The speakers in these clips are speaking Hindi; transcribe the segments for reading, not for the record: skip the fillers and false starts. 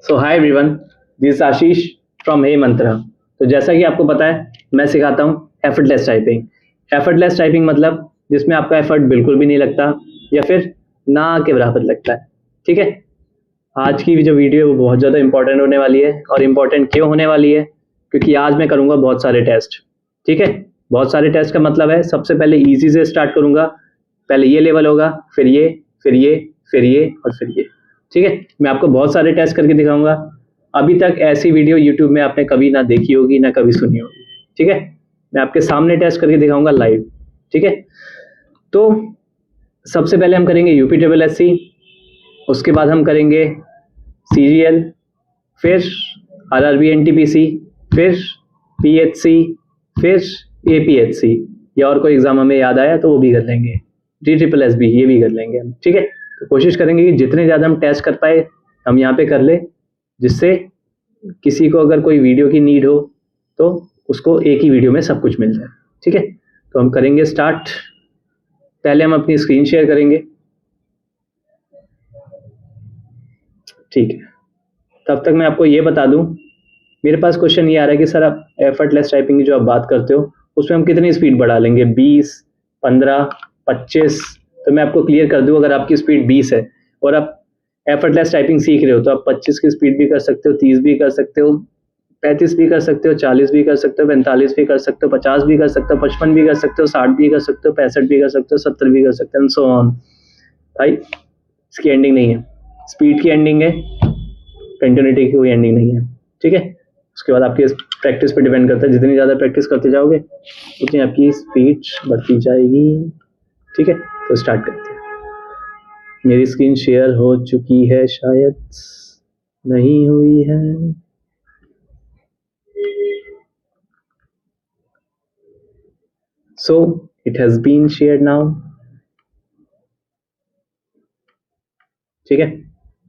So hi everyone, this is Ashish from Hey Mantra. तो जैसा कि आपको पता है, मैं सिखाता हूँ एफर्टलेस टाइपिंग। एफर्टलेस टाइपिंग मतलब जिसमें आपका एफर्ट बिल्कुल भी नहीं लगता या फिर ना के बराबर लगता है। ठीक है, आज की जो वीडियो है वो बहुत ज़्यादा इंपॉर्टेंट होने वाली है। और इम्पॉर्टेंट क्यों होने वाली है? क्योंकि आज मैं करूँगा बहुत सारे टेस्ट। ठीक है, बहुत सारे टेस्ट का मतलब है सबसे पहले ईजी से स्टार्ट करूँगा। पहले ये लेवल होगा, फिर ये, फिर ये, फिर ये और फिर ये। ठीक है, मैं आपको बहुत सारे टेस्ट करके दिखाऊंगा। अभी तक ऐसी वीडियो यूट्यूब में आपने कभी ना देखी होगी ना कभी सुनी होगी। ठीक है, मैं आपके सामने टेस्ट करके दिखाऊंगा लाइव। ठीक है, तो सबसे पहले हम करेंगे यूपी उसके बाद हम करेंगे सीजीएल, फिर आरआरबी एनटीपीसी, फिर पीएचसी, फिर एपीएचसी, या और कोई एग्जाम हमें याद आया तो वो भी कर लेंगे। DSSS भी, ये भी कर लेंगे हम। ठीक है, तो कोशिश करेंगे कि जितने ज़्यादा हम टेस्ट कर पाए हम यहाँ पे कर ले, जिससे किसी को अगर कोई वीडियो की नीड हो तो उसको एक ही वीडियो में सब कुछ मिल जाए। ठीक है, तो हम करेंगे स्टार्ट। पहले हम अपनी स्क्रीन शेयर करेंगे। ठीक है, तब तक मैं आपको ये बता दूं, मेरे पास क्वेश्चन ये आ रहा है कि सर आप एफर्टलेस टाइपिंग की जो आप बात करते हो उसमें हम कितनी स्पीड बढ़ा लेंगे, 20, 15, 25? तो मैं आपको क्लियर कर दूं, अगर आपकी स्पीड 20 है और आप एफर्टलेस टाइपिंग सीख रहे हो तो आप 25 की स्पीड भी कर सकते हो, 30 भी कर सकते हो, 35 भी कर सकते हो, 40 भी कर सकते हो, 45 भी कर सकते हो, 50 भी कर सकते हो, 55 भी कर सकते हो, 60 भी कर सकते हो, 65 भी कर सकते हो, 70 भी कर सकते हो, सो ऑन। भाई इसकी एंडिंग नहीं है, स्पीड की एंडिंग है, कंटिन्यूटी की कोई एंडिंग नहीं है। ठीक है, उसके बाद आपकी प्रैक्टिस पे डिपेंड करता है, जितनी ज़्यादा प्रैक्टिस करते जाओगे उतनी आपकी स्पीड बढ़ती जाएगी। ठीक है, तो स्टार्ट करते हैं। मेरी स्क्रीन शेयर हो चुकी है, शायद नहीं हुई है। So it has been shared now. ठीक है,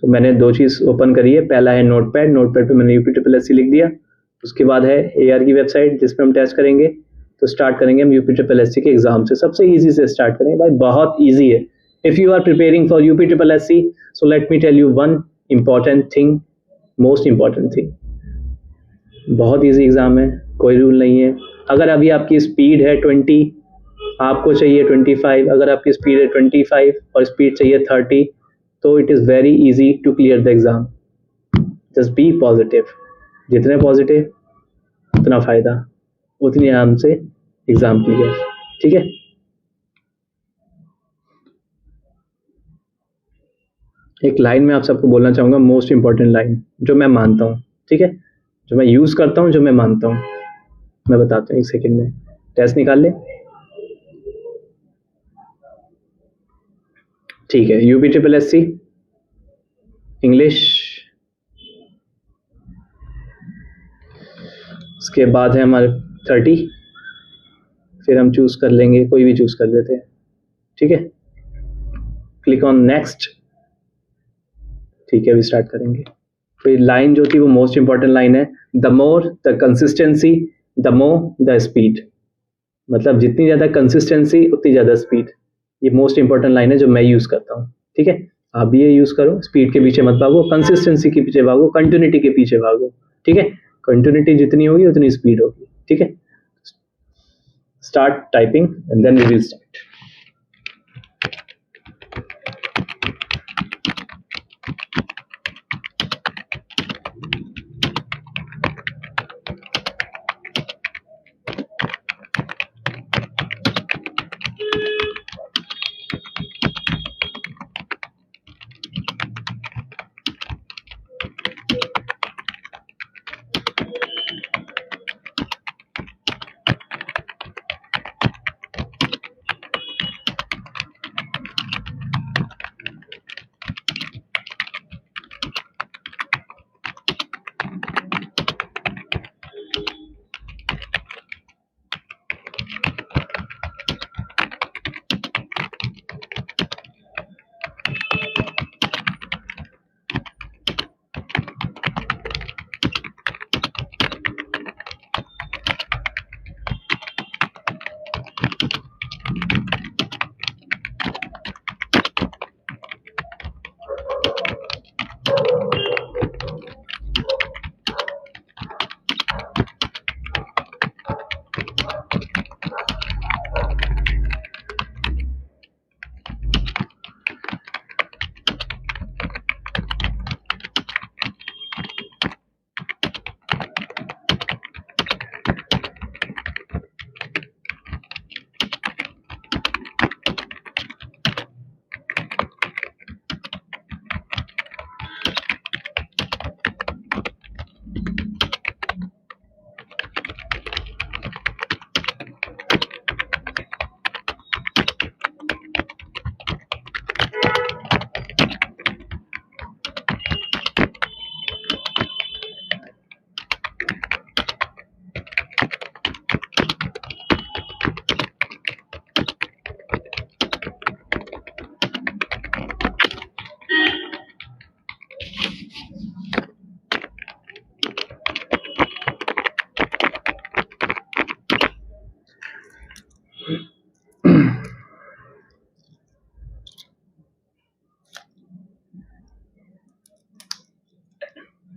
तो मैंने दो चीज ओपन करी है। पहला है नोटपैड, नोटपैड पे मैंने UPSSC लिख दिया। उसके बाद है AR की वेबसाइट जिसपे हम टेस्ट करेंगे। तो स्टार्ट करेंगे हम UPSSC के एग्जाम से, सबसे इजी से स्टार्ट करेंगे भाई, बहुत इजी है। If you are preparing for UPSSC, so let me tell you one important thing, most important thing. बहुत इजी एग्जाम है, कोई रूल नहीं है। अगर अभी आपकी स्पीड है 20, आपको चाहिए 25, अगर आपकी स्पीड है 25 और स्पीड चाहिए 30, तो it is very easy to clear the exam. Just be positive, जितने पॉजिटिव उतना फ़ायदा, उतनी आराम से एग्जाम क्लियर। ठीक है, एक लाइन में आप सबको बोलना चाहूँगा, मोस्ट इंपॉर्टेंट लाइन जो मैं मानता हूँ। ठीक है, जो मैं यूज़ करता हूँ, जो मैं मानता हूँ, मैं बताता हूँ एक सेकेंड में। टेस्ट निकाल ले। ठीक है, UPSSC इंग्लिश, उसके बाद है हमारे 30, फिर हम चूज कर लेंगे, कोई भी चूज कर लेते हैं। ठीक है, क्लिक ऑन नेक्स्ट। ठीक है, अभी स्टार्ट करेंगे। तो ये लाइन जो थी वो मोस्ट इंपॉर्टेंट लाइन है, the more the consistency the more the speed. मतलब जितनी ज़्यादा कंसिस्टेंसी उतनी ज़्यादा स्पीड। ये मोस्ट इंपॉर्टेंट लाइन है जो मैं यूज़ करता हूँ। ठीक है, आप भी ये यूज़ करो। स्पीड के पीछे मत भागो, कंसिस्टेंसी के पीछे भागो, कंटिन्यूटी के पीछे भागो। ठीक है, कंटिन्यूटी जितनी होगी उतनी स्पीड होगी। ठीक है, start typing and then we will start.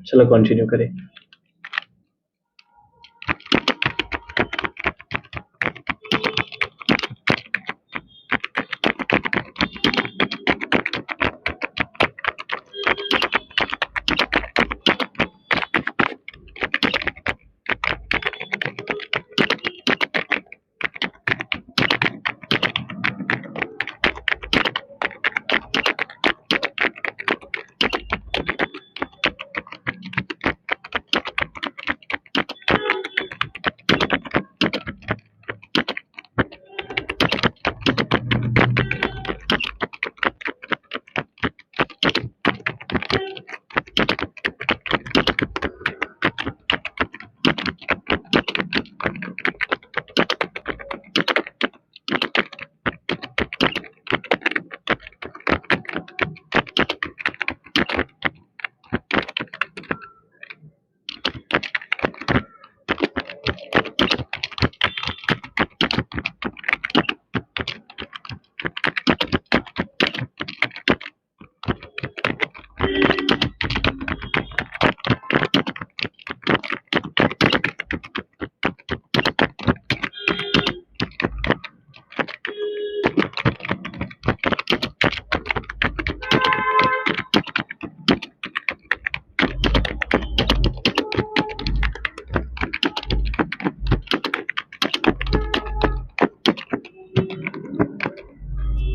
चलो कंटिन्यू करें।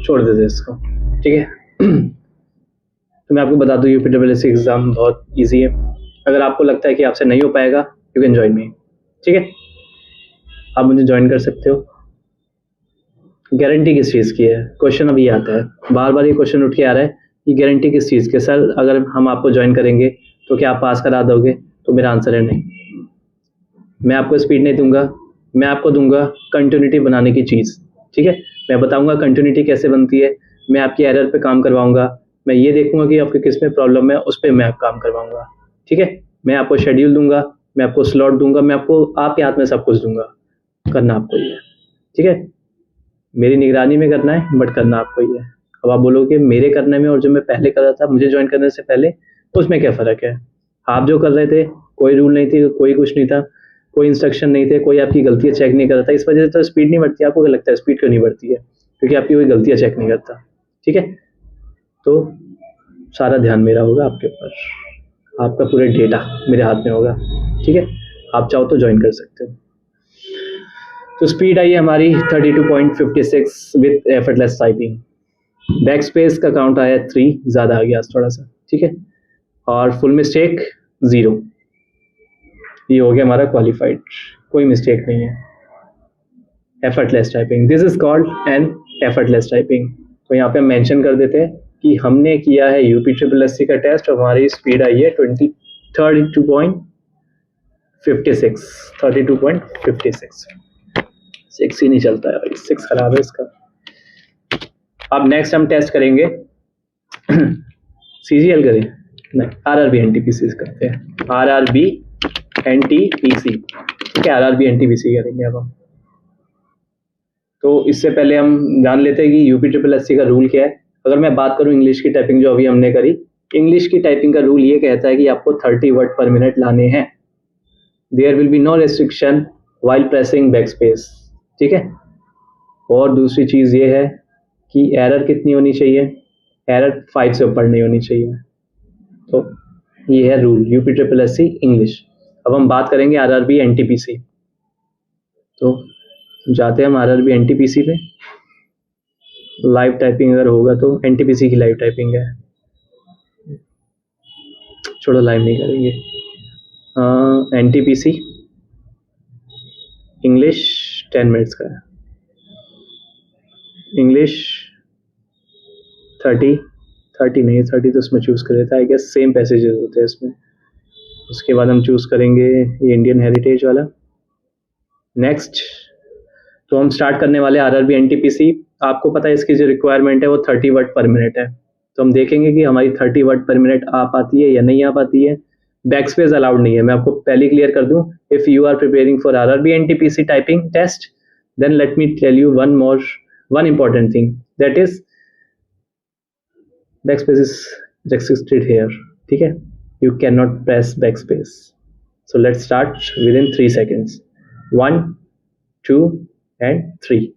छोड़ देते इसको, ठीक है। तो मैं आपको बता दूं यूपीडब्ल्यूएससी एग्ज़ाम बहुत इजी है। अगर आपको लगता है कि आपसे नहीं हो पाएगा, यू कैन जॉइन मी, ठीक है। आप मुझे ज्वाइन कर सकते हो। गारंटी किस चीज़ की है, क्वेश्चन अभी आता है, बार बार ये क्वेश्चन उठ के आ रहा है कि गारंटी किस चीज़ की। सर अगर हम आपको ज्वाइन करेंगे तो क्या आप पास करा दोगे? तो मेरा आंसर है नहीं। मैं आपको स्पीड नहीं दूंगा, मैं आपको दूंगा कंटिन्यूटी बनाने की चीज़, ठीक है। मैं बताऊंगा कंटिन्यूटी कैसे बनती है, मैं आपकी एरर पे काम करवाऊंगा, मैं ये देखूंगा कि आपके किस में प्रॉब्लम है, उस पर मैं काम करवाऊंगा, ठीक है। मैं आपको शेड्यूल दूंगा, मैं आपको स्लॉट दूंगा, मैं आपको आपके हाथ में सब कुछ दूंगा, करना आपको ही है, ठीक है। मेरी निगरानी में करना है, बट करना आपको ही है। अब आप बोलोगे मेरे करने में और जो मैं पहले कर रहा था मुझे ज्वाइन करने से पहले, उसमें क्या फ़र्क है? आप जो कर रहे थे कोई रूल नहीं थी, कोई कुछ नहीं था, कोई इंस्ट्रक्शन नहीं थे, कोई आपकी गलतियाँ चेक नहीं कर रहा था, इस वजह से तो स्पीड नहीं बढ़ती। आपको क्या लगता है स्पीड क्यों नहीं बढ़ती है? क्योंकि आपकी कोई गलतियाँ चेक नहीं करता, ठीक है। तो सारा ध्यान मेरा होगा आपके ऊपर, आपका पूरा डेटा मेरे हाथ में होगा, ठीक है। आप चाहो तो ज्वाइन कर सकते हो। तो स्पीड आई है हमारी 32.56 with effortless typing. Back space का काउंट आया 3, ज़्यादा आ गया थोड़ा सा, ठीक है। और फुल मिस्टेक 0, ये हो गया हमारा क्वालिफाइड, कोई मिस्टेक नहीं है। Effortless typing, this is called an effortless typing. तो यहाँ पे हम मेंशन कर देते हैं कि हमने किया है यूपीट्रिपलएससी का टेस्ट और हमारी स्पीड आई है 32.56 6 ही नहीं चलता है भाई, 6 खराब है इसका। अब नेक्स्ट हम टेस्ट करेंगे सीजीएल करें, नहीं आरआरबी एनटीपीसी करते हैं, आरआरबी एनटीपीसी, ठीक है। आरआरबी एनटीपीसी करेंगे अब हम। तो इससे पहले हम जान लेते हैं कि यूपीट्रिपलएससी का रूल क्या है। अगर मैं बात करूं इंग्लिश की टाइपिंग जो अभी हमने करी, इंग्लिश की टाइपिंग का रूल ये कहता है कि आपको 30 वर्ड पर मिनट लाने हैं। There will be no restriction while pressing back space, ठीक है। और दूसरी चीज़ ये है कि एरर कितनी होनी चाहिए, एरर 5 से ऊपर नहीं होनी चाहिए। तो ये है रूल यूपीट्रिपलएससी इंग्लिश। अब हम बात करेंगे आरआरबी एनटीपीसी। तो जाते हैं हम आरआरबी एनटीपीसी पे। लाइव टाइपिंग अगर होगा तो एनटीपीसी की लाइव टाइपिंग है, छोड़ो लाइव नहीं करेंगे। एनटीपीसी इंग्लिश 10 मिनट्स का है, इंग्लिश 30 नहीं, 30 तो उसमें चूज़ कर लेता है, आई गेस सेम पैसेजेस होते हैं इसमें। उसके बाद हम चूज़ करेंगे ये इंडियन हेरिटेज वाला। नेक्स्ट, तो हम स्टार्ट करने वाले आरआरबी एनटीपीसी। आपको पता है इसकी जो रिक्वायरमेंट है वो 30 वर्ड पर मिनट है। तो हम देखेंगे कि हमारी 30 वर्ड पर मिनट आ पाती है या नहीं आ पाती है। बैक स्पेस अलाउड नहीं है, मैं आपको पहले क्लियर कर दूं। If you are preparing for RRB NTPC typing test, then let me tell you one important thing, that is backspace is restricted here. ठीक है, you cannot press backspace. So let's start within 3 seconds. 1, 2 and 3.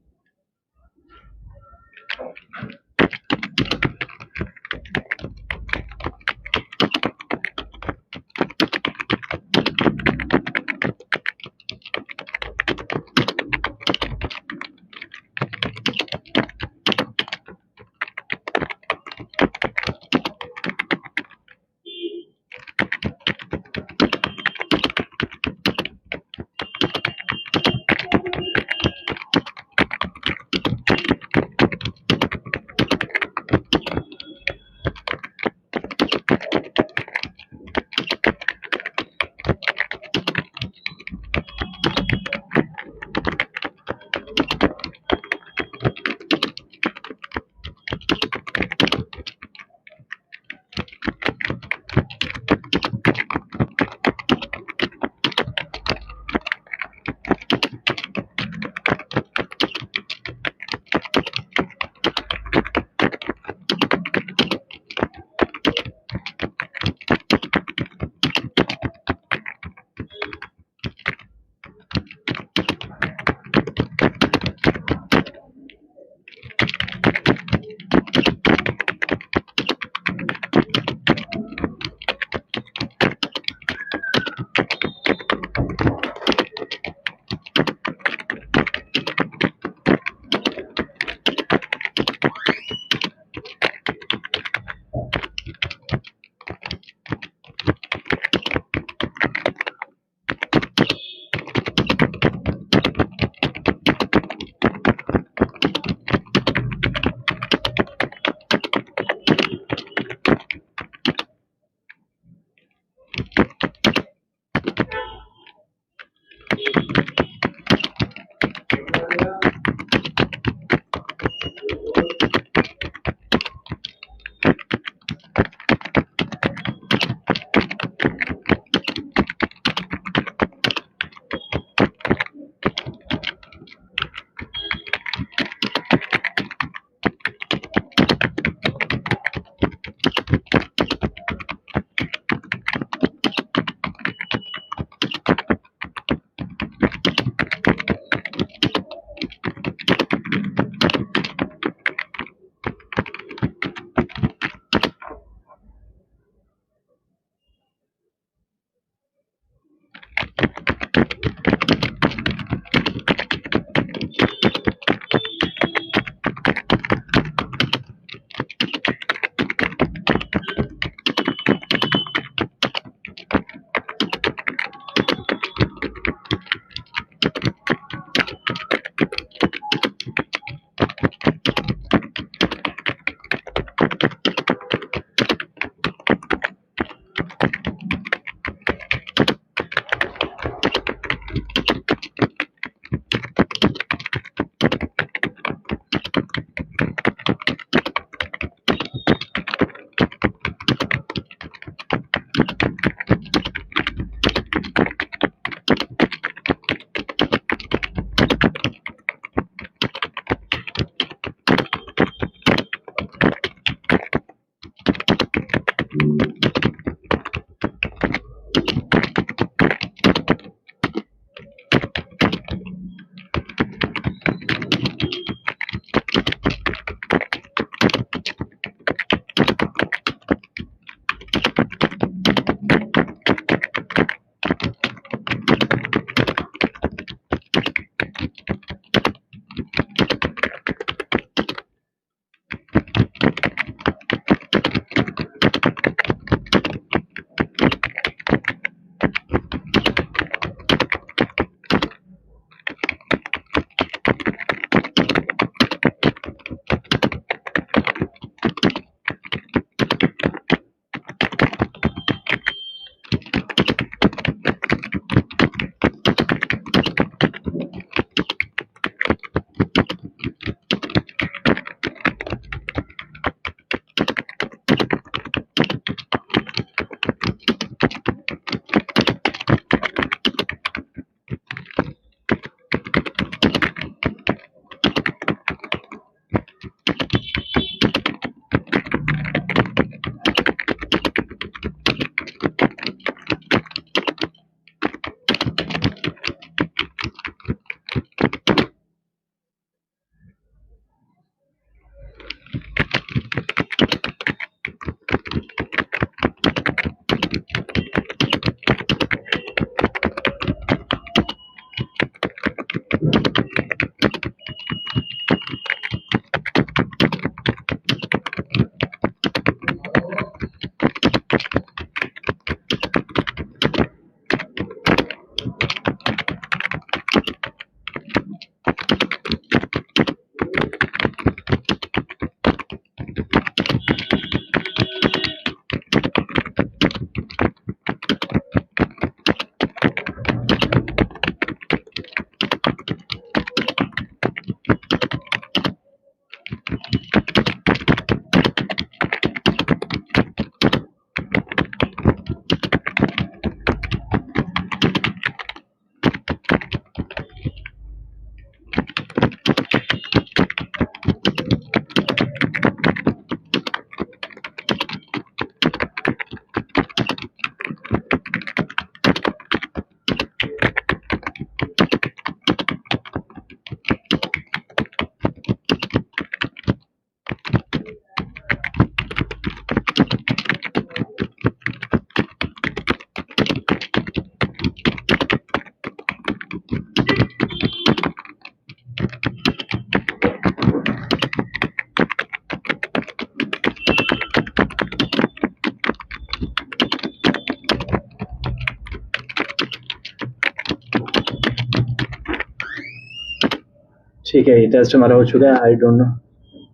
ठीक है, ये टेस्ट हमारा हो चुका है। आई डोंट नो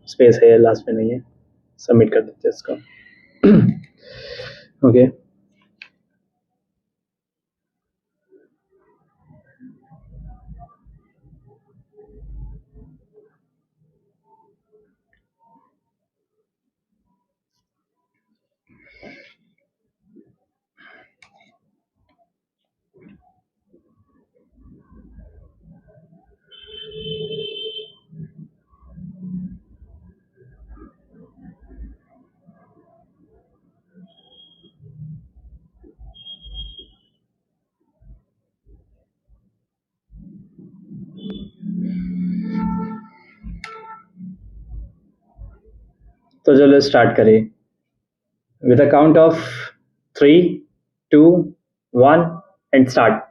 स्पेस है या लास्ट में नहीं है, सबमिट कर देते हैं इसको। ओके तो चलो स्टार्ट करें with a count of 3, 2, 1 and start.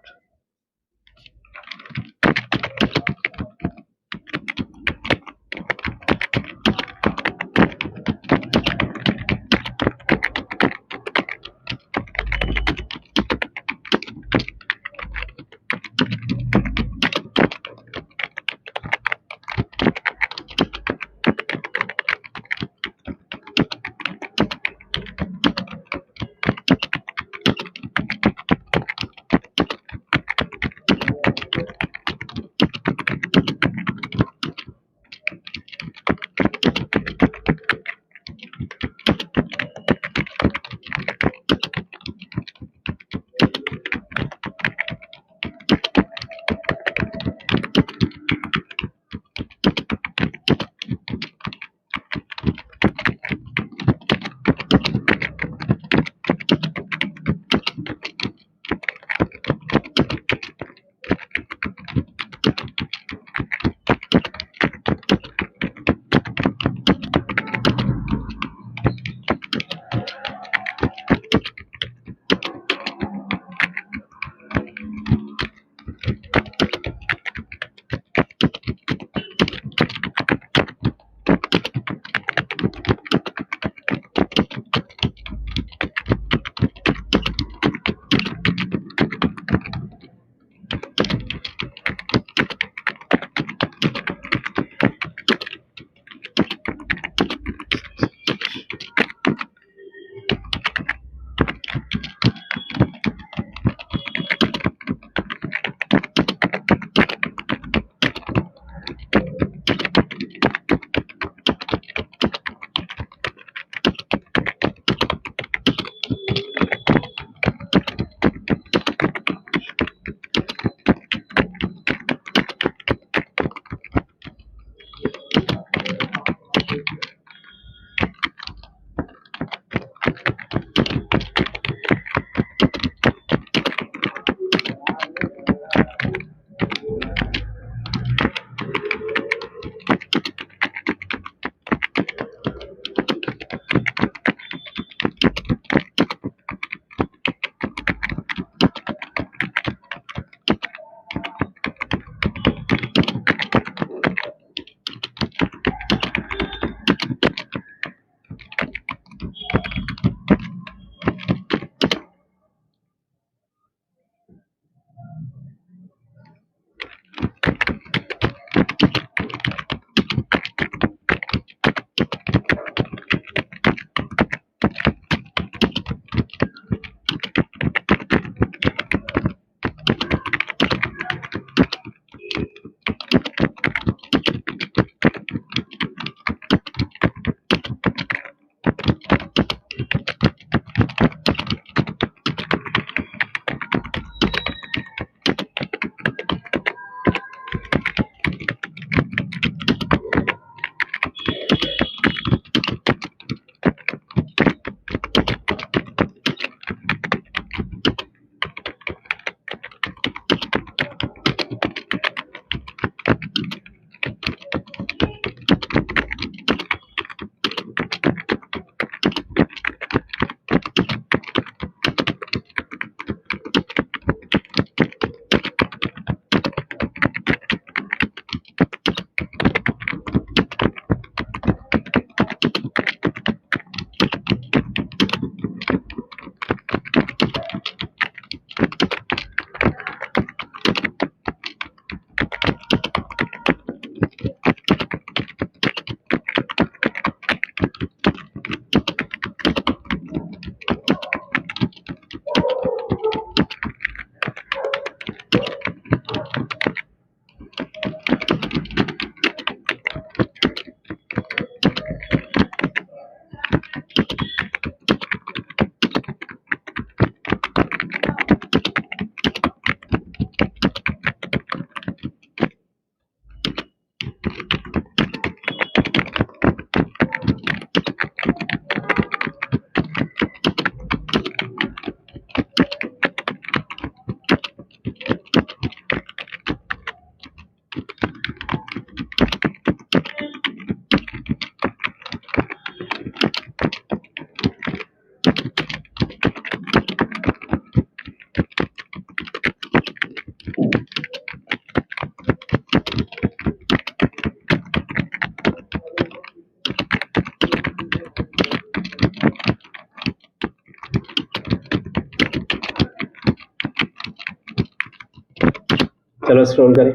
चलो स्क्रॉल करें।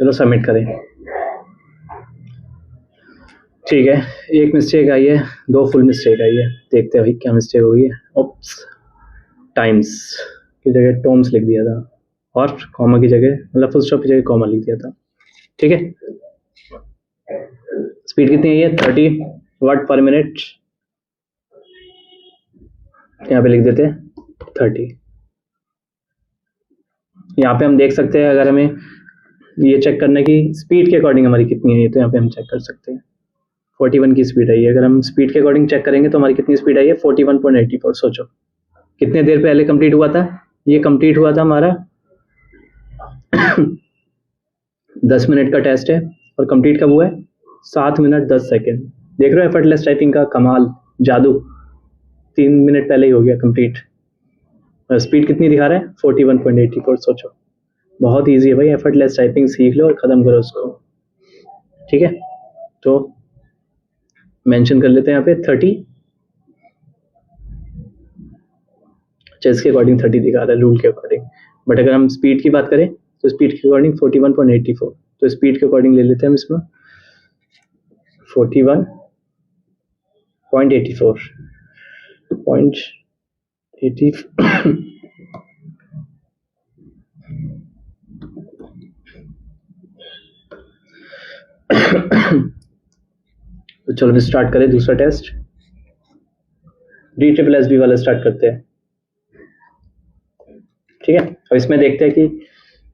चलो सबमिट करें। ठीक है, एक मिस्टेक आई है, 2 फुल मिस्टेक आई है। देखते हैं भाई क्या मिस्टेक हुई है। ओप्स, टाइम्स की जगह टोम्स लिख दिया था और कॉमा की जगह मतलब फुल स्टॉप की जगह कॉमा लिख दिया था। ठीक है, स्पीड कितनी आई है 30 वर्ड पर मिनट। यहाँ पे लिख देते हैं 30। यहाँ पे हम देख सकते हैं अगर हमें ये चेक करना कि स्पीड के अकॉर्डिंग हमारी कितनी है, तो यहाँ पे हम चेक कर सकते हैं 41 की स्पीड आई है। अगर हम स्पीड के अकॉर्डिंग चेक करेंगे तो हमारी कितनी स्पीड आई है 41.84। सोचो कितने देर पहले कंप्लीट हुआ था, ये कंप्लीट हुआ था हमारा 10 मिनट का टेस्ट है और कंप्लीट कब हुआ है 7 मिनट 10 सेकेंड। देख रहे हो एफर्टलेस टाइपिंग का कमाल, जादू, 3 मिनट पहले ही हो गया कंप्लीट। स्पीड कितनी दिखा रहा है 41.84। सोचो बहुत इजी है भाई, एफर्टलेस टाइपिंग सीख लो और ख़त्म करो उसको। ठीक है, तो मेंशन कर लेते हैं यहाँ पे 30। चेस के अकॉर्डिंग 30 दिखा रहा है रूल के अकॉर्डिंग, बट अगर हम स्पीड की बात करें तो स्पीड के अकॉर्डिंग 41.84। तो स्पीड के अकॉर्डिंग ले लेते हैं हम इसमें 41.84 तो चलो भी स्टार्ट करें दूसरा टेस्ट। DSSB वाला स्टार्ट करते हैं। ठीक है, और इसमें देखते हैं कि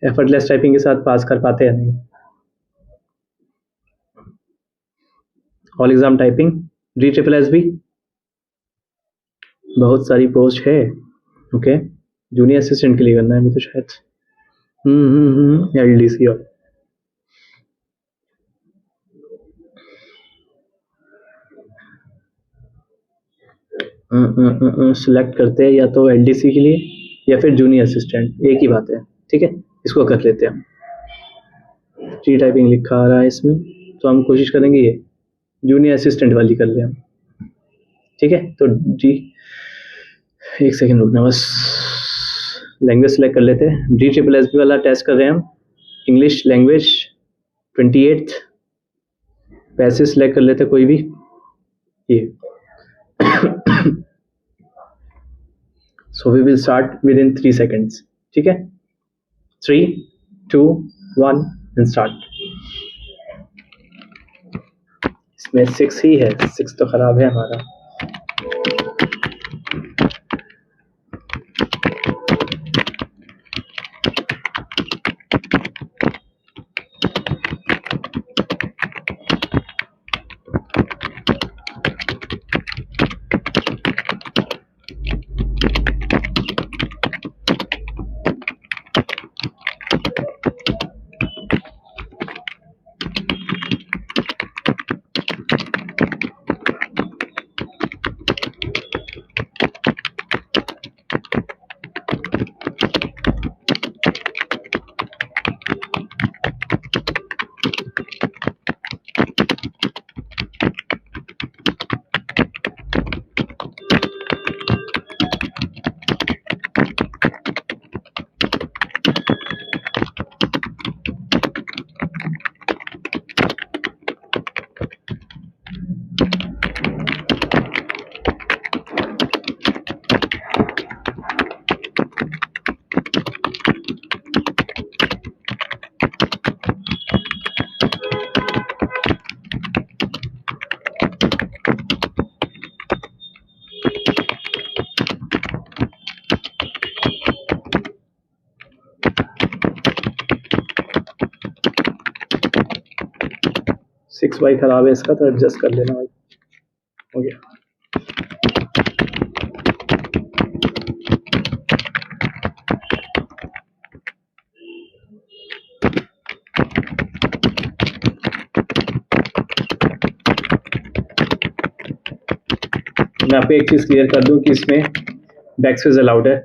एफर्टलेस टाइपिंग के साथ पास कर पाते हैं या नहीं। ऑल एग्जाम टाइपिंग DSSB बहुत सारी पोस्ट है। ओके, जूनियर असिस्टेंट के लिए करना है मुझे तो शायद LDC और सिलेक्ट करते हैं या तो LDC के लिए या फिर जूनियर असिस्टेंट, एक ही बात है। ठीक है, इसको कर लेते हैं हम। जी टाइपिंग लिखा आ रहा है इसमें, तो हम कोशिश करेंगे ये जूनियर असिस्टेंट वाली कर लें हम। ठीक है, तो जी एक सेकेंड रुकना बस, लैंग्वेज सेलेक्ट कर लेते हैं। DSSB वाला टेस्ट कर रहे हैं हम, इंग्लिश लैंग्वेज 28। पैसे सेलेक्ट कर लेते हैं कोई भी, ये so we will start within 3 seconds. ठीक है, 3 2 1 एंड स्टार्ट। इसमें 6 ही है, 6 तो खराब है हमारा। 6y खराब है इसका, तो एडजस्ट कर लेना भाई, हो गया। मैं आपको एक चीज क्लियर कर दूं कि इसमें बैकस्पेस अलाउड है।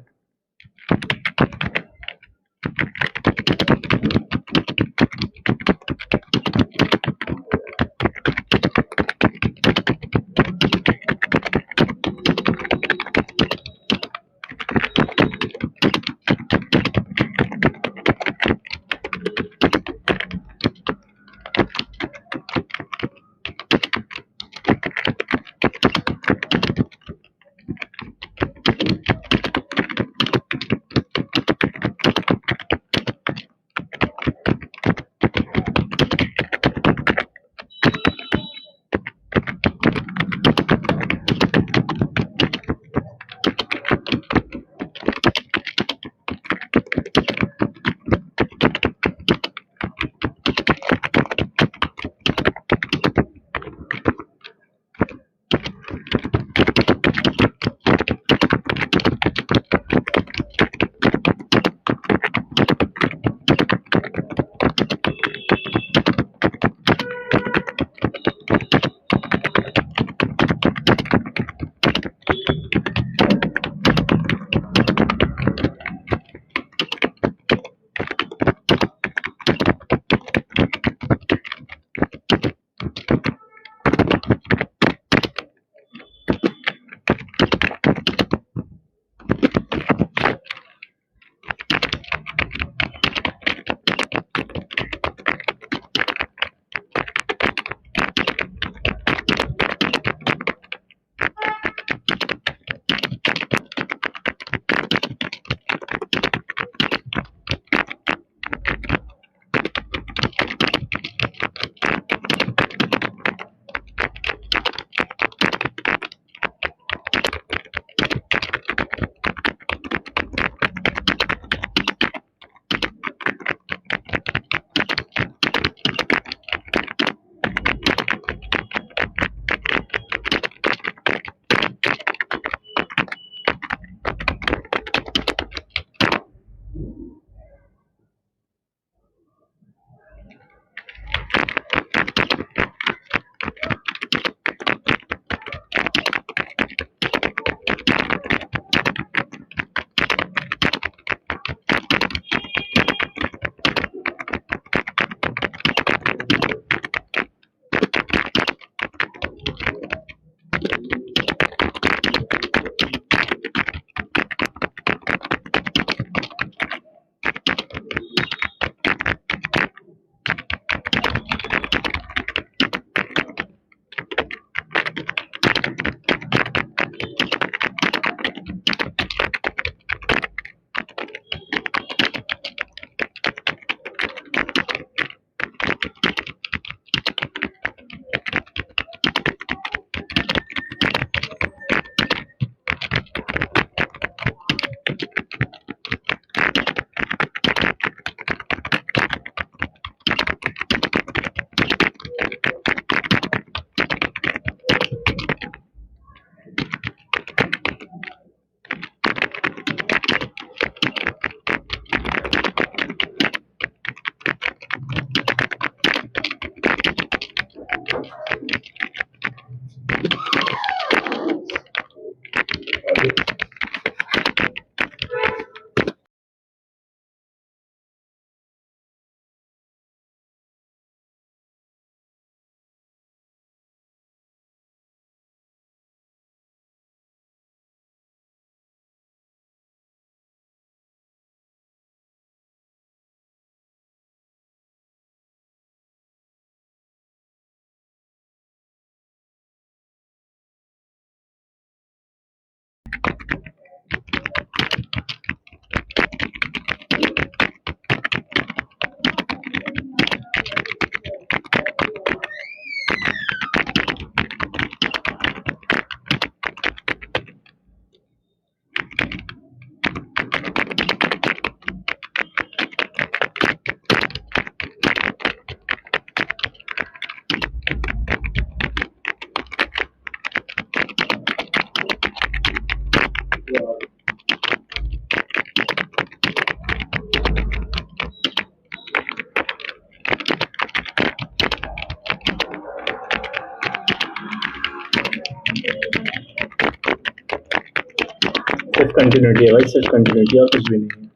सिर्फ कंटिन्यूटी है भाई, सिर्फ कंटिन्यूटी और कुछ भी नहीं है।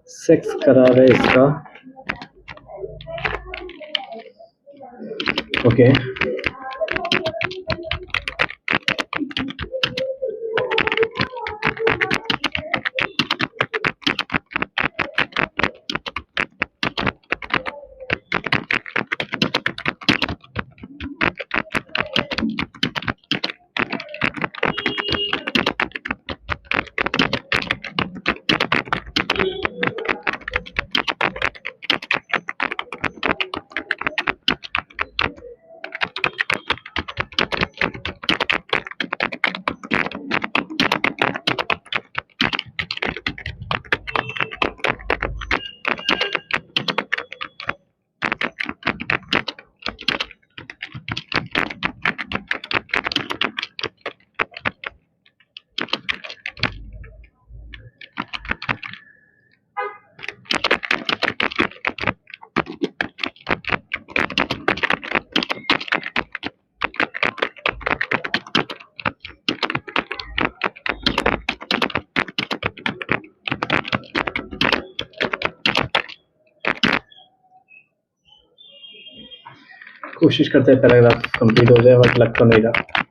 सेक्स करार है इसका, ओके। कोशिश करते हैं पैराग्राफ कंप्लीट हो जाए, बट लग तो नहीं रहा।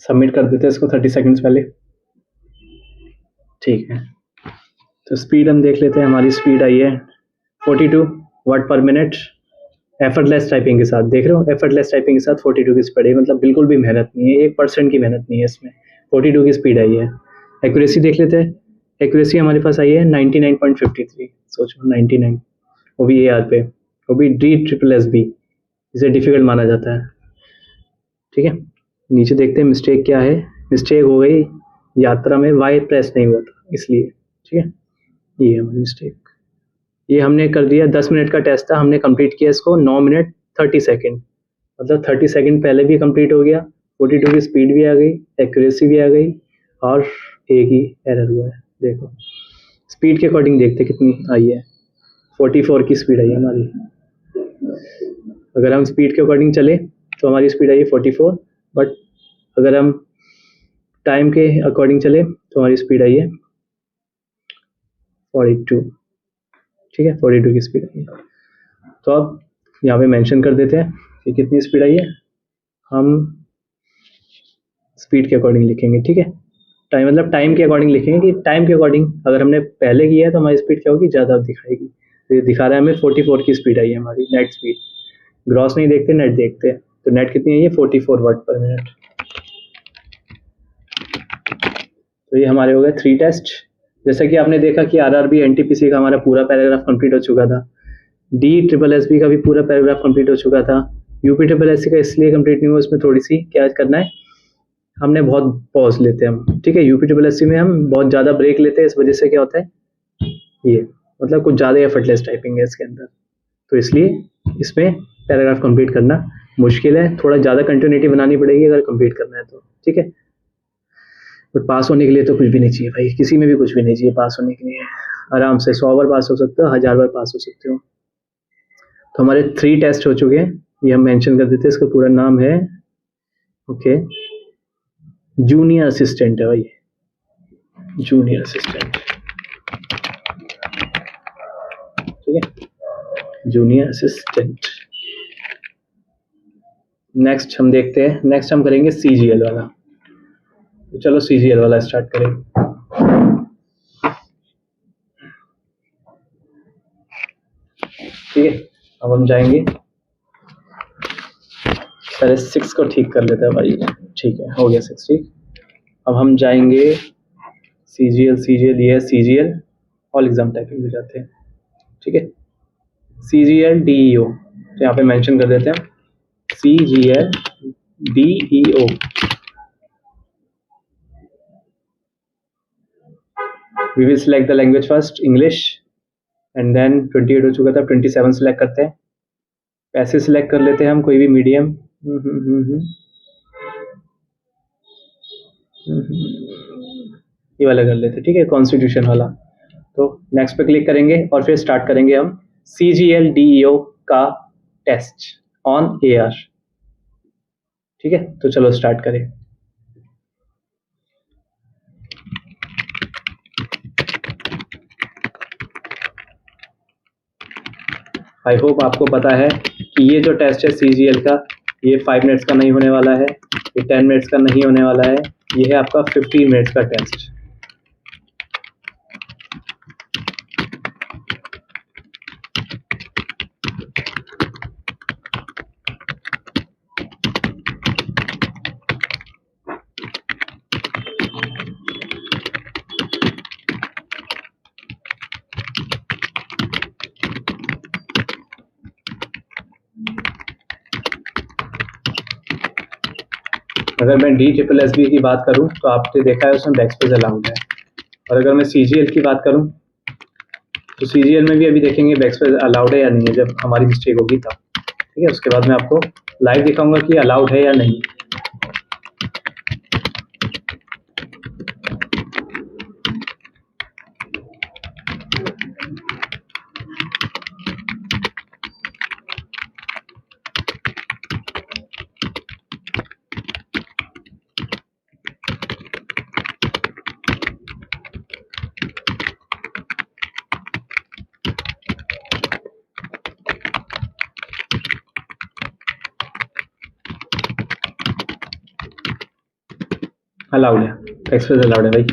सबमिट कर देते हैं इसको 30 सेकंड्स पहले, ठीक है। तो स्पीड हम देख लेते हैं, हमारी स्पीड आई है 42 वाट पर मिनट एफर्टलेस टाइपिंग के साथ। देख रहे हो, एफर्टलेस टाइपिंग के साथ 42 की स्पीड है, मतलब बिल्कुल भी मेहनत नहीं है, 1% की मेहनत नहीं है इसमें, 42 की स्पीड आई है। एक्यूरेसी देख लेते हैं, एक्यूरेसी हमारे पास आई है 99.53, सोचो 99, वो भी AR पे, वो भी DSSB, इसे डिफिकल्ट माना जाता है, ठीक है। नीचे देखते हैं मिस्टेक क्या है, मिस्टेक हो गई यात्रा में, वाई प्रेस नहीं हुआ था इसलिए, ठीक है, ये है हमारी मिस्टेक। ये हमने कर दिया, 10 मिनट का टेस्ट था, हमने कंप्लीट किया इसको 9 मिनट 30 सेकंड, मतलब 30 सेकंड पहले भी कंप्लीट हो गया, 42 की स्पीड भी आ गई, एक्यूरेसी भी आ गई, और एक ही एरर हुआ है। देखो स्पीड के अकॉर्डिंग देखते कितनी आई है, 44 की स्पीड आई है हमारी। अगर हम स्पीड के अकॉर्डिंग चले तो हमारी स्पीड आई है 44, बट अगर हम टाइम के अकॉर्डिंग चले तो हमारी स्पीड आई है 42, ठीक है, 42 की स्पीड आई है। तो अब यहाँ पे मेंशन कर देते हैं कि कितनी स्पीड आई है, हम स्पीड के अकॉर्डिंग लिखेंगे, ठीक है। टाइम मतलब टाइम के अकॉर्डिंग लिखेंगे कि टाइम के अकॉर्डिंग अगर हमने पहले किया है तो हमारी स्पीड क्या होगी, ज़्यादा दिखाएगी। तो ये दिखा रहा है हमें 44 की स्पीड आई है हमारी नेट स्पीड। ग्रॉस नहीं देखते, नेट देखते हैं, तो नेट कितनी है, 44 वाट पर मिनट। तो ये हमारे हो गए 3 टेस्ट। जैसा कि आपने देखा कि RRB NTPC का हमारा पूरा पैराग्राफ कंप्लीट हो चुका था, DSSB का भी पूरा पैराग्राफ कंप्लीट हो चुका था, UPSSC का इसलिए कंप्लीट नहीं हुआ, उसमें थोड़ी सी क्या करना है, हमने बहुत पॉज लेते हैं हम, ठीक है। UPSSC में हम बहुत ज़्यादा ब्रेक लेते हैं, इस वजह से क्या होता है, ये मतलब कुछ ज़्यादा एफर्टलेस टाइपिंग है इसके अंदर, तो इसलिए इसमें पैराग्राफ कंप्लीट करना मुश्किल है, थोड़ा ज़्यादा कंटिन्यूटी बनानी पड़ेगी अगर कंप्लीट करना है तो, ठीक है। बट पास होने के लिए तो कुछ भी नहीं चाहिए भाई, किसी में भी कुछ भी नहीं चाहिए पास होने के लिए, आराम से 100 बार पास हो सकते हो, 1000 बार पास हो सकते हो। तो हमारे 3 टेस्ट हो चुके हैं, ये हम मेंशन कर देते हैं, इसका पूरा नाम है, ओके, जूनियर असिस्टेंट है भाई, जूनियर असिस्टेंट, ठीक है, जूनियर असिस्टेंट। नेक्स्ट हम देखते हैं, नेक्स्ट हम करेंगे CGL वाला। तो चलो CGL वाला स्टार्ट करें। ठीक है, अब हम जाएंगे, पहले 6 को ठीक कर लेते हैं भाई। ठीक है, हो गया 6 ठीक। अब हम जाएंगे CGL, ये है CGL, ऑल एग्जाम टाइपिंग में जाते हैं। ठीक है, CGL DEO, तो यहाँ पे मेंशन कर देते हैं CGL DEO। We will select the language first, English, and then 28 हो चुका था, 27 सिलेक्ट करते हैं। पैसे सिलेक्ट कर लेते हैं हम, कोई भी मीडियम। ये वाला कर लेते हैं, ठीक है, कॉन्स्टिट्यूशन वाला। तो नेक्स्ट पे क्लिक करेंगे और फिर स्टार्ट करेंगे हम CGL DEO का टेस्ट ऑन AR। ठीक है, तो चलो स्टार्ट करें। आई होप आपको पता है कि ये जो टेस्ट है CGL का, ये 5 मिनट्स का नहीं होने वाला है, ये 10 मिनट्स का नहीं होने वाला है, ये है आपका 15 मिनट्स का टेस्ट। अगर मैं DSSB की बात करूं तो आपने देखा है उसमें बैकस्पेस अलाउड है, और अगर मैं CGL की बात करूं तो CGL में भी अभी देखेंगे बैकस्पेस अलाउड है या नहीं है, जब हमारी मिस्टेक होगी तब। ठीक है, उसके बाद मैं आपको लाइव दिखाऊंगा कि अलाउड है या नहीं। अलाउड है, बैकस्पेस अलाउड है भाई।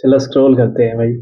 चलो स्क्रॉल करते हैं भाई।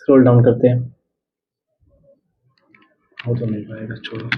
स्क्रॉल डाउन करते हैं। वो तो नहीं पाएगा, छोड़ो।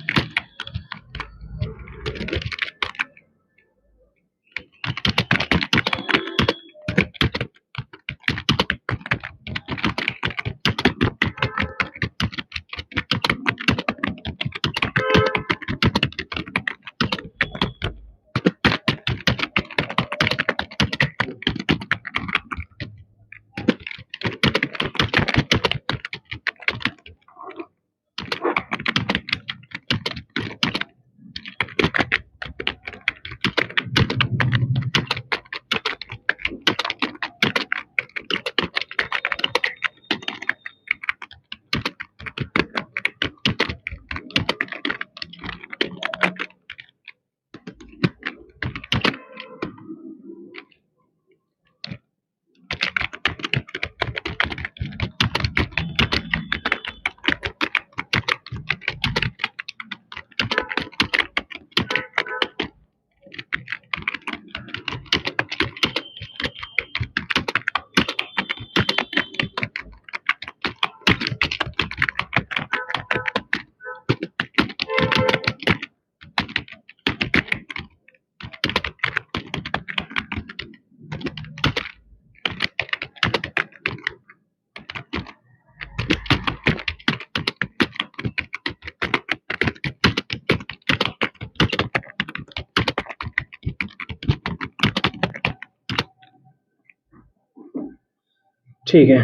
ठीक है,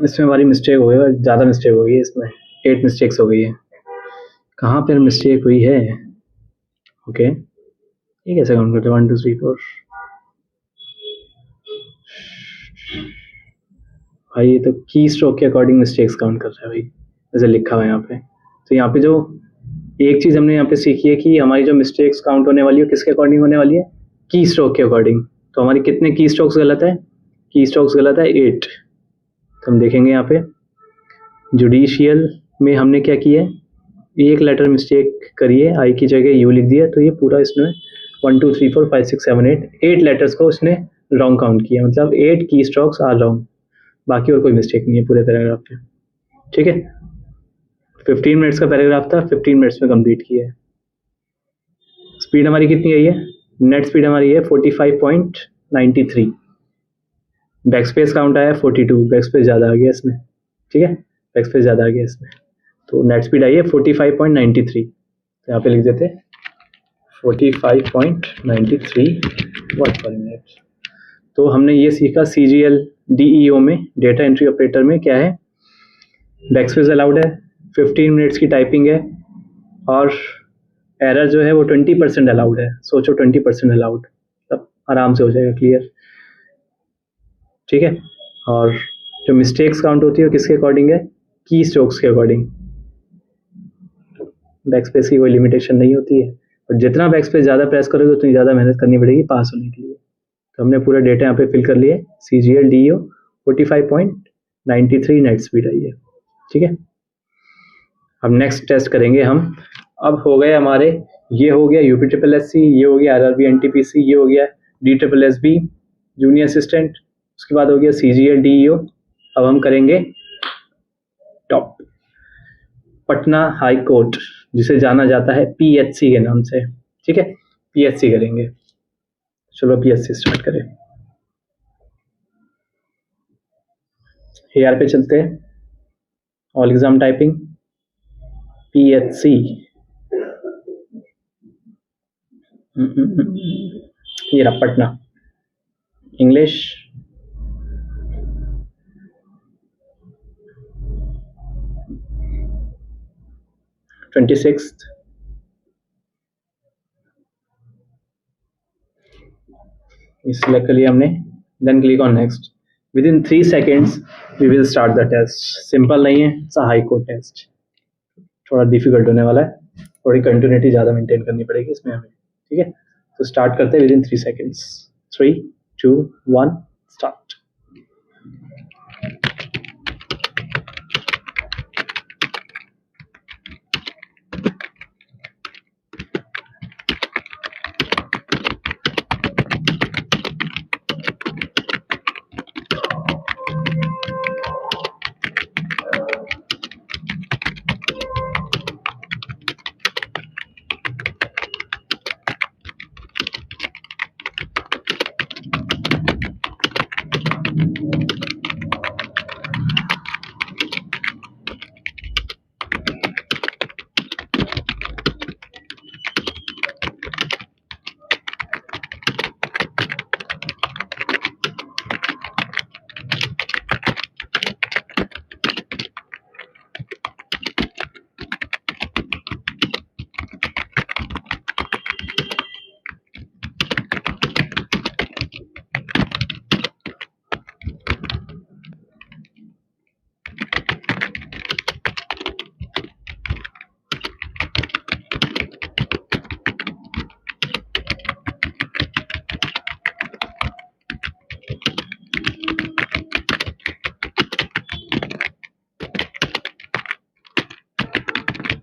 इसमें हमारी मिस्टेक हो गई और ज़्यादा मिस्टेक हो गई है। इसमें 8 मिस्टेक्स हो गई है। कहाँ पर मिस्टेक हुई है? ओके, ये कैसे काउंट करते हैं? 1 2 3 4। भाई ये तो की स्ट्रोक के अकॉर्डिंग मिस्टेक्स काउंट कर रहा है भाई, जैसे लिखा हुआ है यहाँ पे। तो यहाँ पे जो एक चीज़ हमने यहाँ पे सीखी है कि हमारी जो मिस्टेक्स काउंट होने वाली है किसके अकॉर्डिंग होने वाली है? की स्ट्रोक के अकॉर्डिंग। तो हमारी कितने की स्ट्रोक्स गलत है? की स्ट्रोक्स गलत है 8। तो हम देखेंगे यहाँ पे जुडिशियल में हमने क्या किया है, एक लेटर मिस्टेक करिए, आई की जगह यू लिख दिया, तो ये पूरा इसमें 1 2 3 4 5 6 7 8 लेटर्स को उसने रॉन्ग काउंट किया, मतलब 8 की स्ट्रोक्स आर रॉन्ग। बाकी और कोई मिस्टेक नहीं है पूरे पैराग्राफ में। ठीक है, 15 मिनट्स का पैराग्राफ था, 15 मिनट्स में कंप्लीट किया है। स्पीड हमारी कितनी आई है? नेट स्पीड हमारी है 45.93। बैक स्पेस काउंट आया 42, बैक स्पेस ज़्यादा आ गया इसमें। ठीक है, बैक स्पेस ज़्यादा आ गया इसमें, तो नेट स्पीड आई है 45.93। तो यहाँ पे लिख देते 45.93 वर्ड पर मिनट। तो हमने ये सीखा CGL DEO में, डेटा एंट्री ऑपरेटर में क्या है, बैक स्पेस अलाउड है, 15 मिनट्स की टाइपिंग है, और एरर जो है वो 20% अलाउड है। सोचो 20% अलाउड, तब आराम से हो जाएगा क्लियर। ठीक है, और जो मिस्टेक्स काउंट होती है किसके अकॉर्डिंग है? की स्ट्रोक्स के अकॉर्डिंग। बैक स्पेस की कोई लिमिटेशन नहीं होती है, और जितना बैक स्पेस ज़्यादा प्रेस करोगे उतनी ज़्यादा मेहनत करनी पड़ेगी पास होने के लिए। तो हमने पूरा डेटा यहाँ पे फिल कर लिए। CGL DEO 45.93 नेट स्पीड आई है। ठीक है, अब नेक्स्ट टेस्ट करेंगे हम। अब हो गए हमारे, ये हो गया UPSSC, ये हो गया RRB NTPC, ये हो गया DSSB जूनियर असिस्टेंट, उसके बाद हो गया CGL DEO। अब हम करेंगे टॉप पटना हाई कोर्ट, जिसे जाना जाता है PHC के नाम से। ठीक है, PHC करेंगे। चलो PHC स्टार्ट करें। AR पे चलते हैं, ऑल एग्जाम टाइपिंग PHC। ये रहा Patna, English, twenty sixth, select कर लिया हमने। Then click on next. Within 3 seconds we will start the test. Simple नहीं है, it's a high court test, थोड़ा डिफिकल्ट होने वाला है, थोड़ी कंटिन्यूटी ज़्यादा मेंटेन करनी पड़ेगी इसमें हमें। ठीक है, तो स्टार्ट करते हैं विद इन 3 seconds। 3 2 1 स्टार्ट।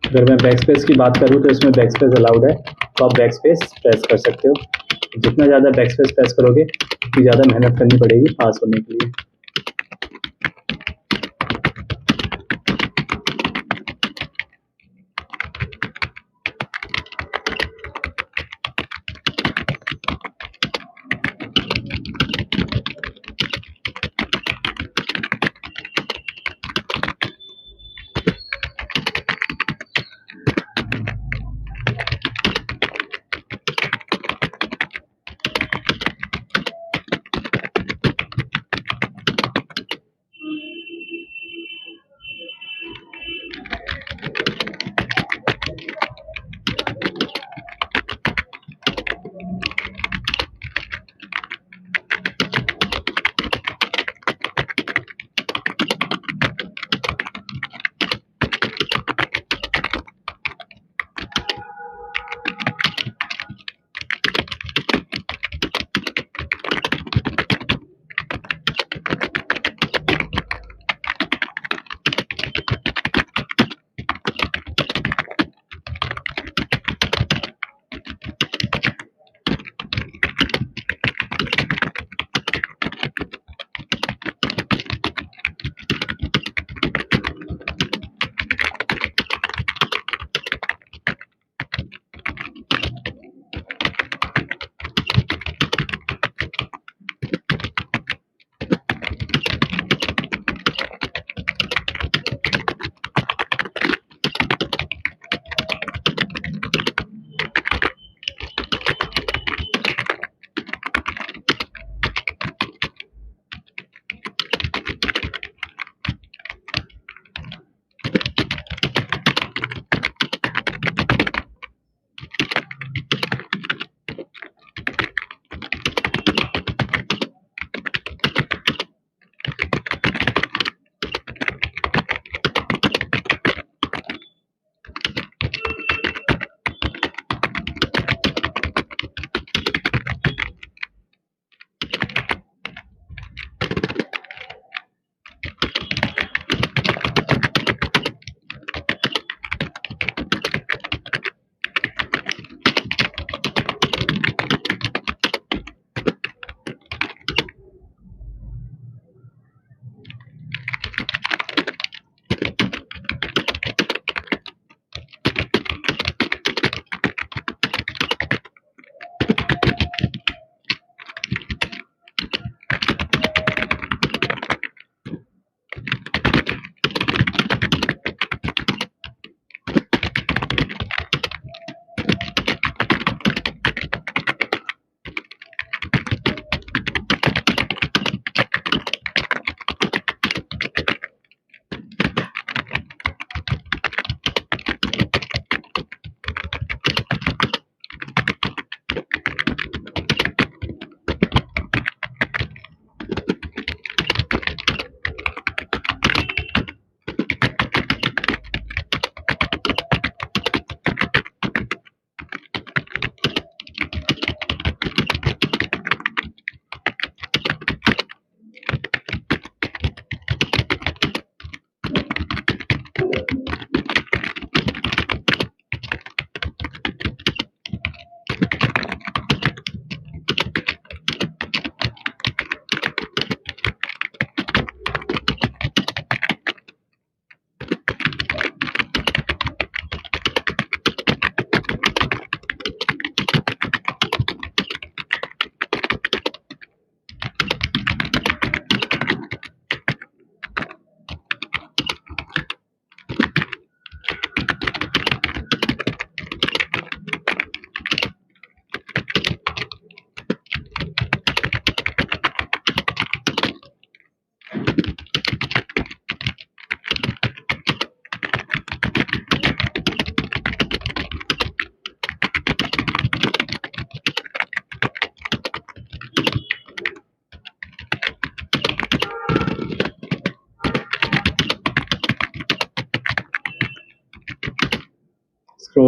अगर मैं बैक स्पेस की बात करूँ तो इसमें बैक स्पेस अलाउड है, तो आप बैक स्पेस प्रेस कर सकते हो। जितना ज़्यादा बैक स्पेस प्रेस करोगे उतनी ज़्यादा मेहनत करनी पड़ेगी पास होने के लिए।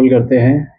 रोल करते हैं।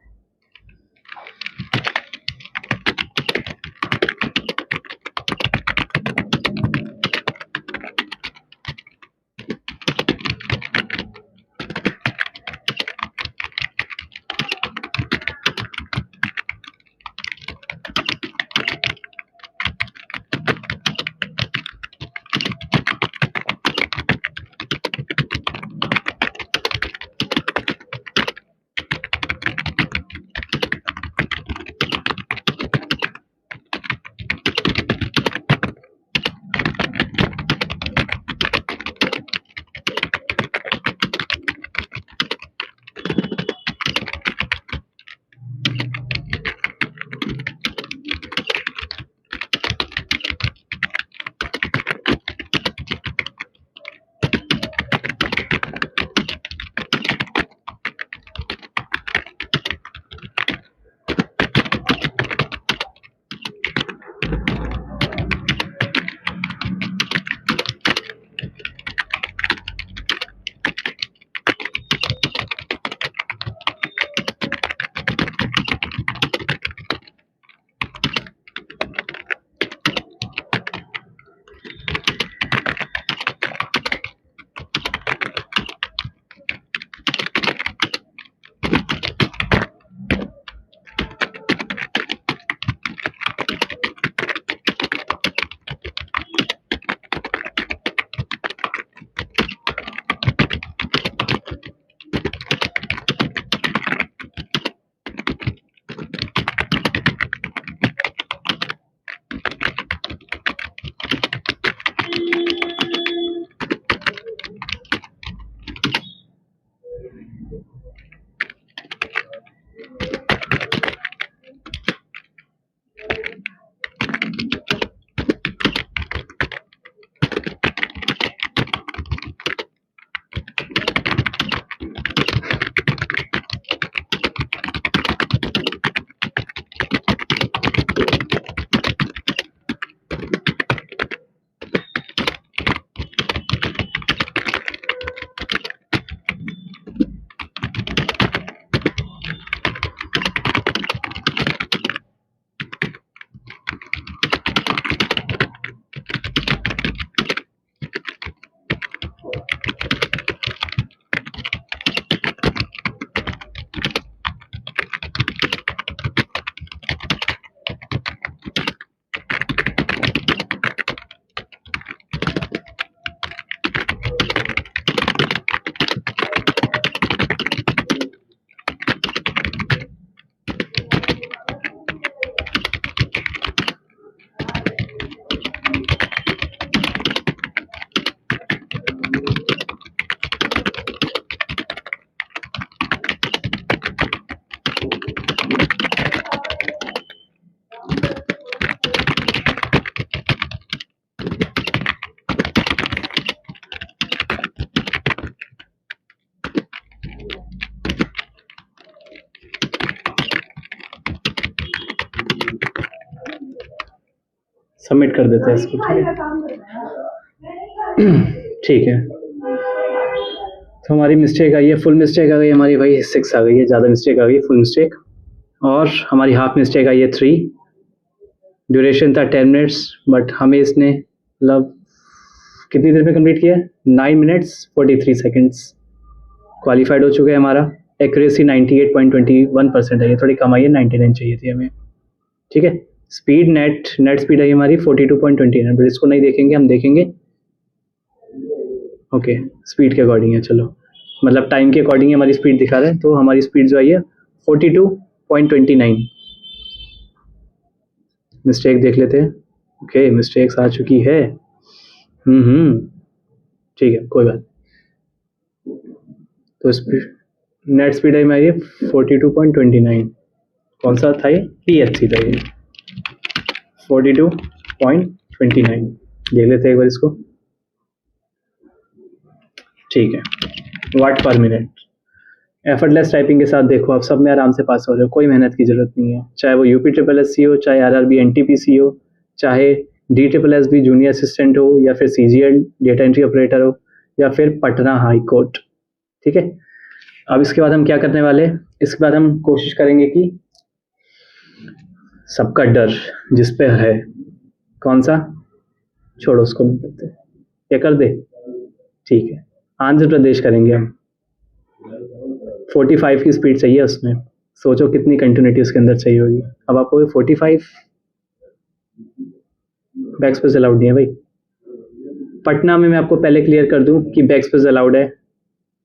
सबमिट कर देते हैं इसको, ठीक है। तो हमारी मिस्टेक आई है, फुल मिस्टेक आ गई हमारी भाई 6 आ गई है, ज़्यादा मिस्टेक आ गई, फुल मिस्टेक। और हमारी हाफ मिस्टेक आई है 3। ड्यूरेशन था 10 मिनट्स, बट हमें इसने मतलब कितनी देर में कंप्लीट किया है? 9 मिनट्स 43 सेकेंड्स। क्वालिफाइड हो चुके हैं। हमारा एक्यूरेसी 98.21% है, ये थोड़ी कम आई है, 99 चाहिए थी हमें, ठीक है। स्पीड नेट स्पीड है हमारी 42.29, बट इसको नहीं देखेंगे, हम देखेंगे ओके स्पीड के अकॉर्डिंग है, चलो मतलब टाइम के अकॉर्डिंग हमारी स्पीड दिखा रहा है। तो हमारी स्पीड जो आई है 42.29। मिस्टेक देख लेते हैं। ओके मिस्टेक्स आ चुकी है, ठीक है कोई बात। तो स्पीड नेट स्पीड है हमारी 42.29। कौन सा था ये? THC था ये 42.29। देख लेते हैं एक बार इसको, ठीक है। वाट पर मिनट एफर्टलेस टाइपिंग के साथ देखो आप सब में आराम से पास हो रहे हो, कोई मेहनत की जरूरत नहीं है। चाहे वो UPSSC हो, चाहे RRB NTPC हो, चाहे DSSB जूनियर असिस्टेंट हो, या फिर CGL डेटा एंट्री ऑपरेटर हो, या फिर पटना हाई कोर्ट, ठीक है। अब इसके बाद हम क्या करने वाले, इसके बाद हम कोशिश करेंगे कि सबका डर जिस पे है, कौन सा, छोड़ो उसको नहीं करते, क्या कर दे, ठीक है, आंध्र प्रदेश करेंगे हम। 45 की स्पीड चाहिए उसमें, सोचो कितनी कंटिन्यूटी उसके अंदर चाहिए होगी। अब आपको 45 बैक स्पेस अलाउड नहीं है भाई। पटना में मैं आपको पहले क्लियर कर दूं कि बैक स्पेस अलाउड है।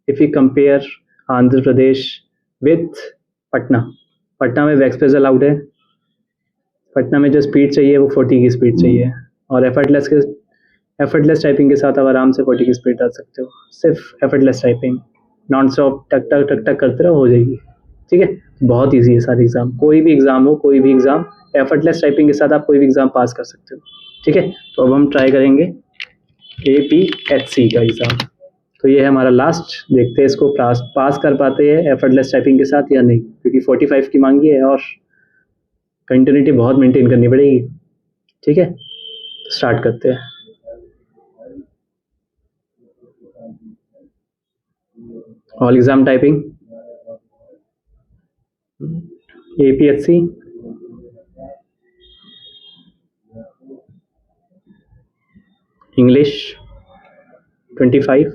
If you compare Andhra Pradesh with Patna, Patna में बैक स्पेस अलाउड है। पटना में जो स्पीड चाहिए वो 40 की स्पीड चाहिए, और एफर्टलेस टाइपिंग के साथ आप आराम से 40 की स्पीड डाल सकते हो। सिर्फ एफर्टलेस टाइपिंग, नॉन स्टॉप टक टक टक टक करते रहो, हो जाएगी। ठीक है, बहुत ईजी है सारे एग्जाम, कोई भी एग्जाम हो, कोई भी एग्जाम एफर्टलेस टाइपिंग के साथ आप कोई भी एग्जाम पास कर सकते हो। ठीक है, तो अब हम ट्राई करेंगे APHC का एग्जाम। तो ये है हमारा लास्ट, देखते हैं इसको पास कर पाते हैं एफर्टलेस टाइपिंग के साथ या नहीं, क्योंकि 45 की मांगी है और कंटिन्यूटी बहुत मेंटेन करनी पड़ेगी। ठीक है, स्टार्ट करते हैं। All exam typing APHC, English 25,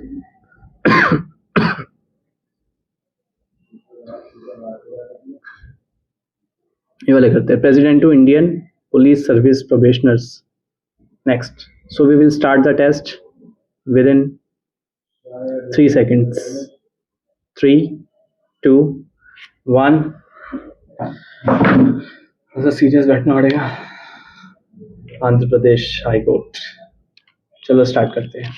ये वाले करते हैं, president to Indian police service probationers. Next, so we will start the test within 3 seconds। 3, 2, 1। ऐसा सीरियस बैठना पड़ेगा। आंध्र प्रदेश हाई कोर्ट, चलो स्टार्ट करते हैं।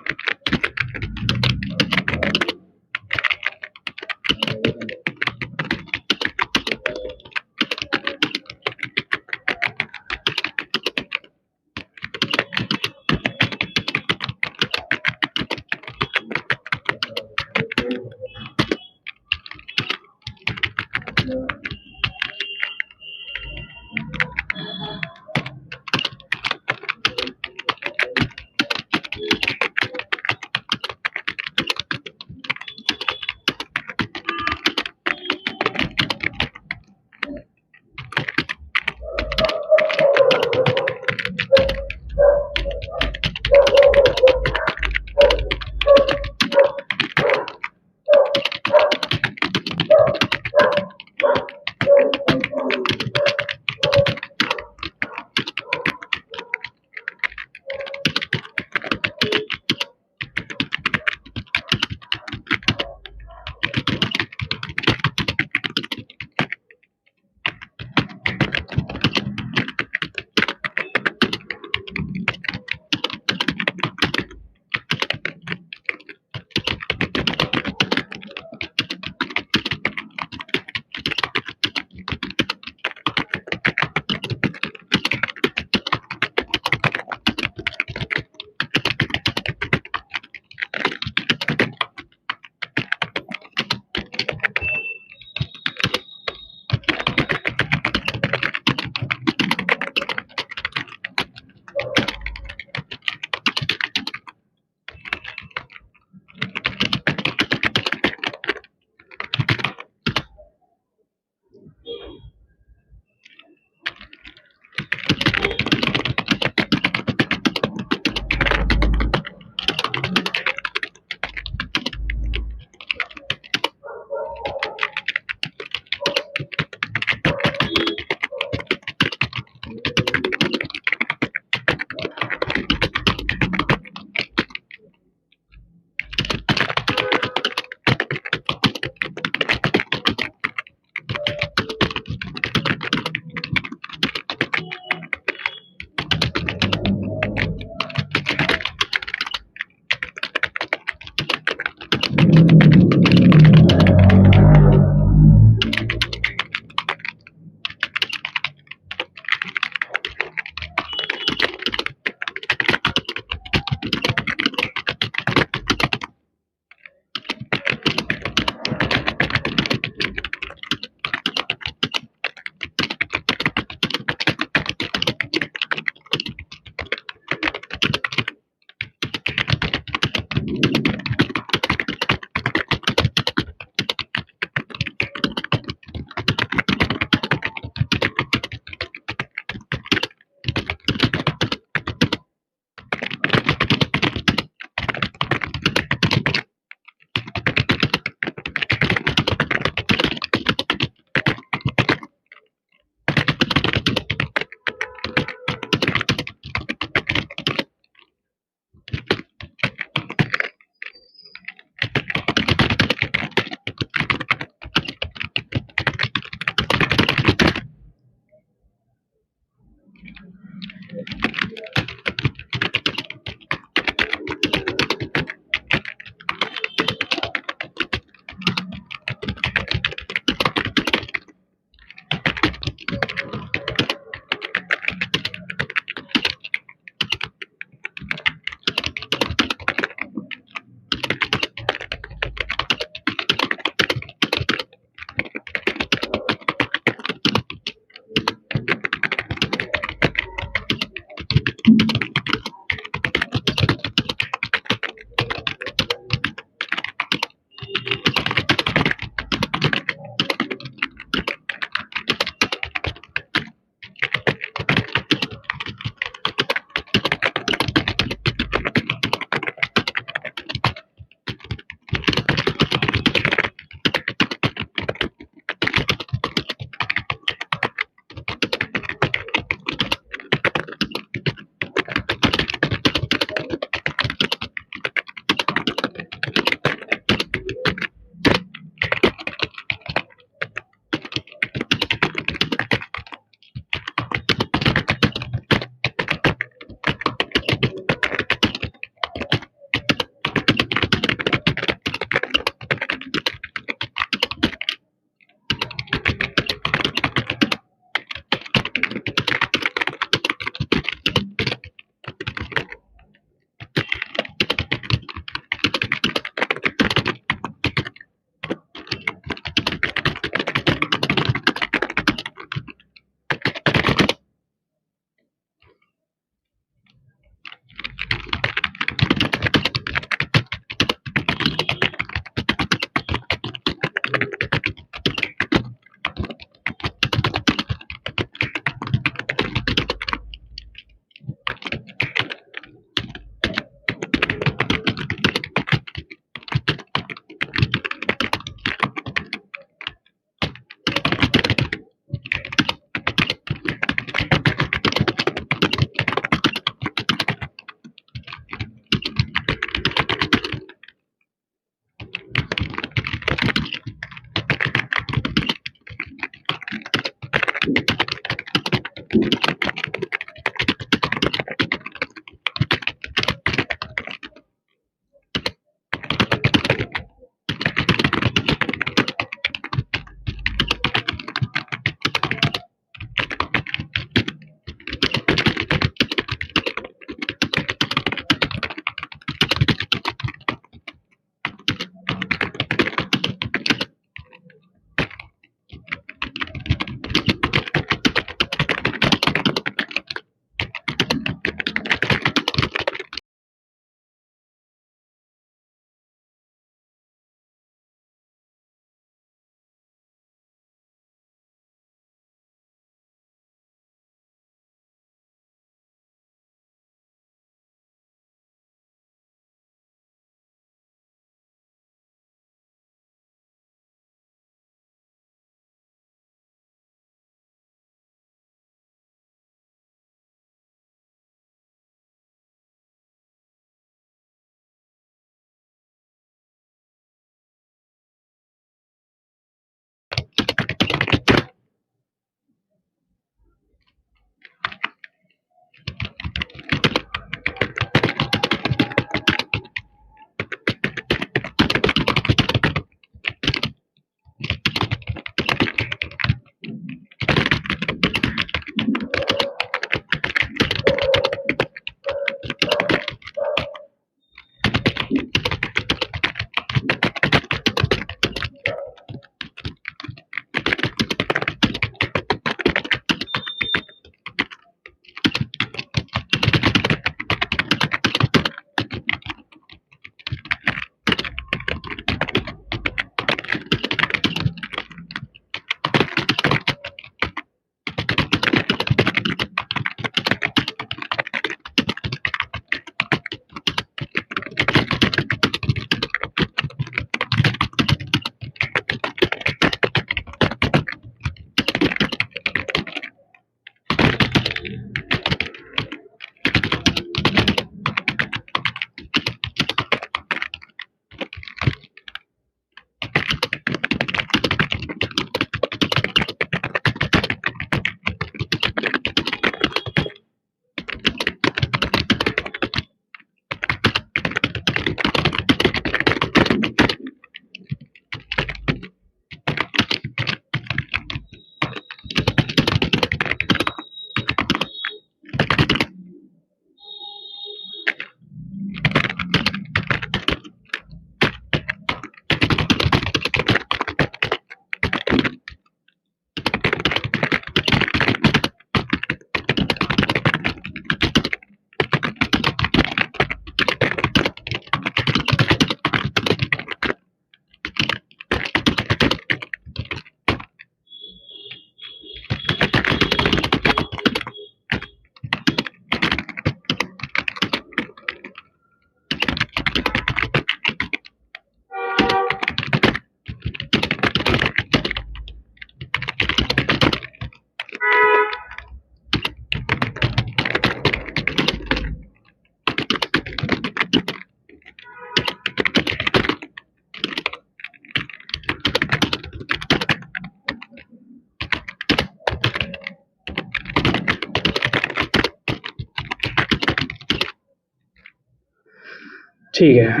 ठीक है।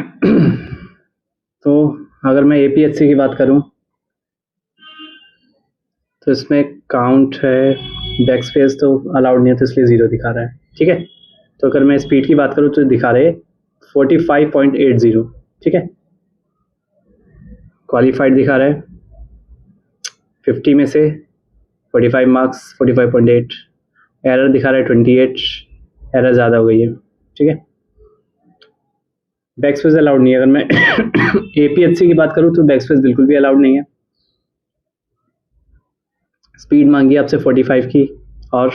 तो अगर मैं एपीएचसी की बात करूं तो इसमें काउंट है, बैक स्पेस तो अलाउड नहीं है तो इसलिए 0 दिखा रहा है। ठीक है, तो अगर मैं स्पीड की बात करूं तो दिखा रहे 45.80। ठीक है, क्वालिफाइड दिखा रहा है 50 में से 45 मार्क्स 45.8। एरर दिखा रहा है 28, एरर ज़्यादा हो गई है। ठीक है, बैक स्पेस अलाउड नहीं है। अगर मैं एपीएचसी की बात करूं तो बैक स्पेस बिल्कुल भी अलाउड नहीं है। स्पीड मांगी आपसे 45 की और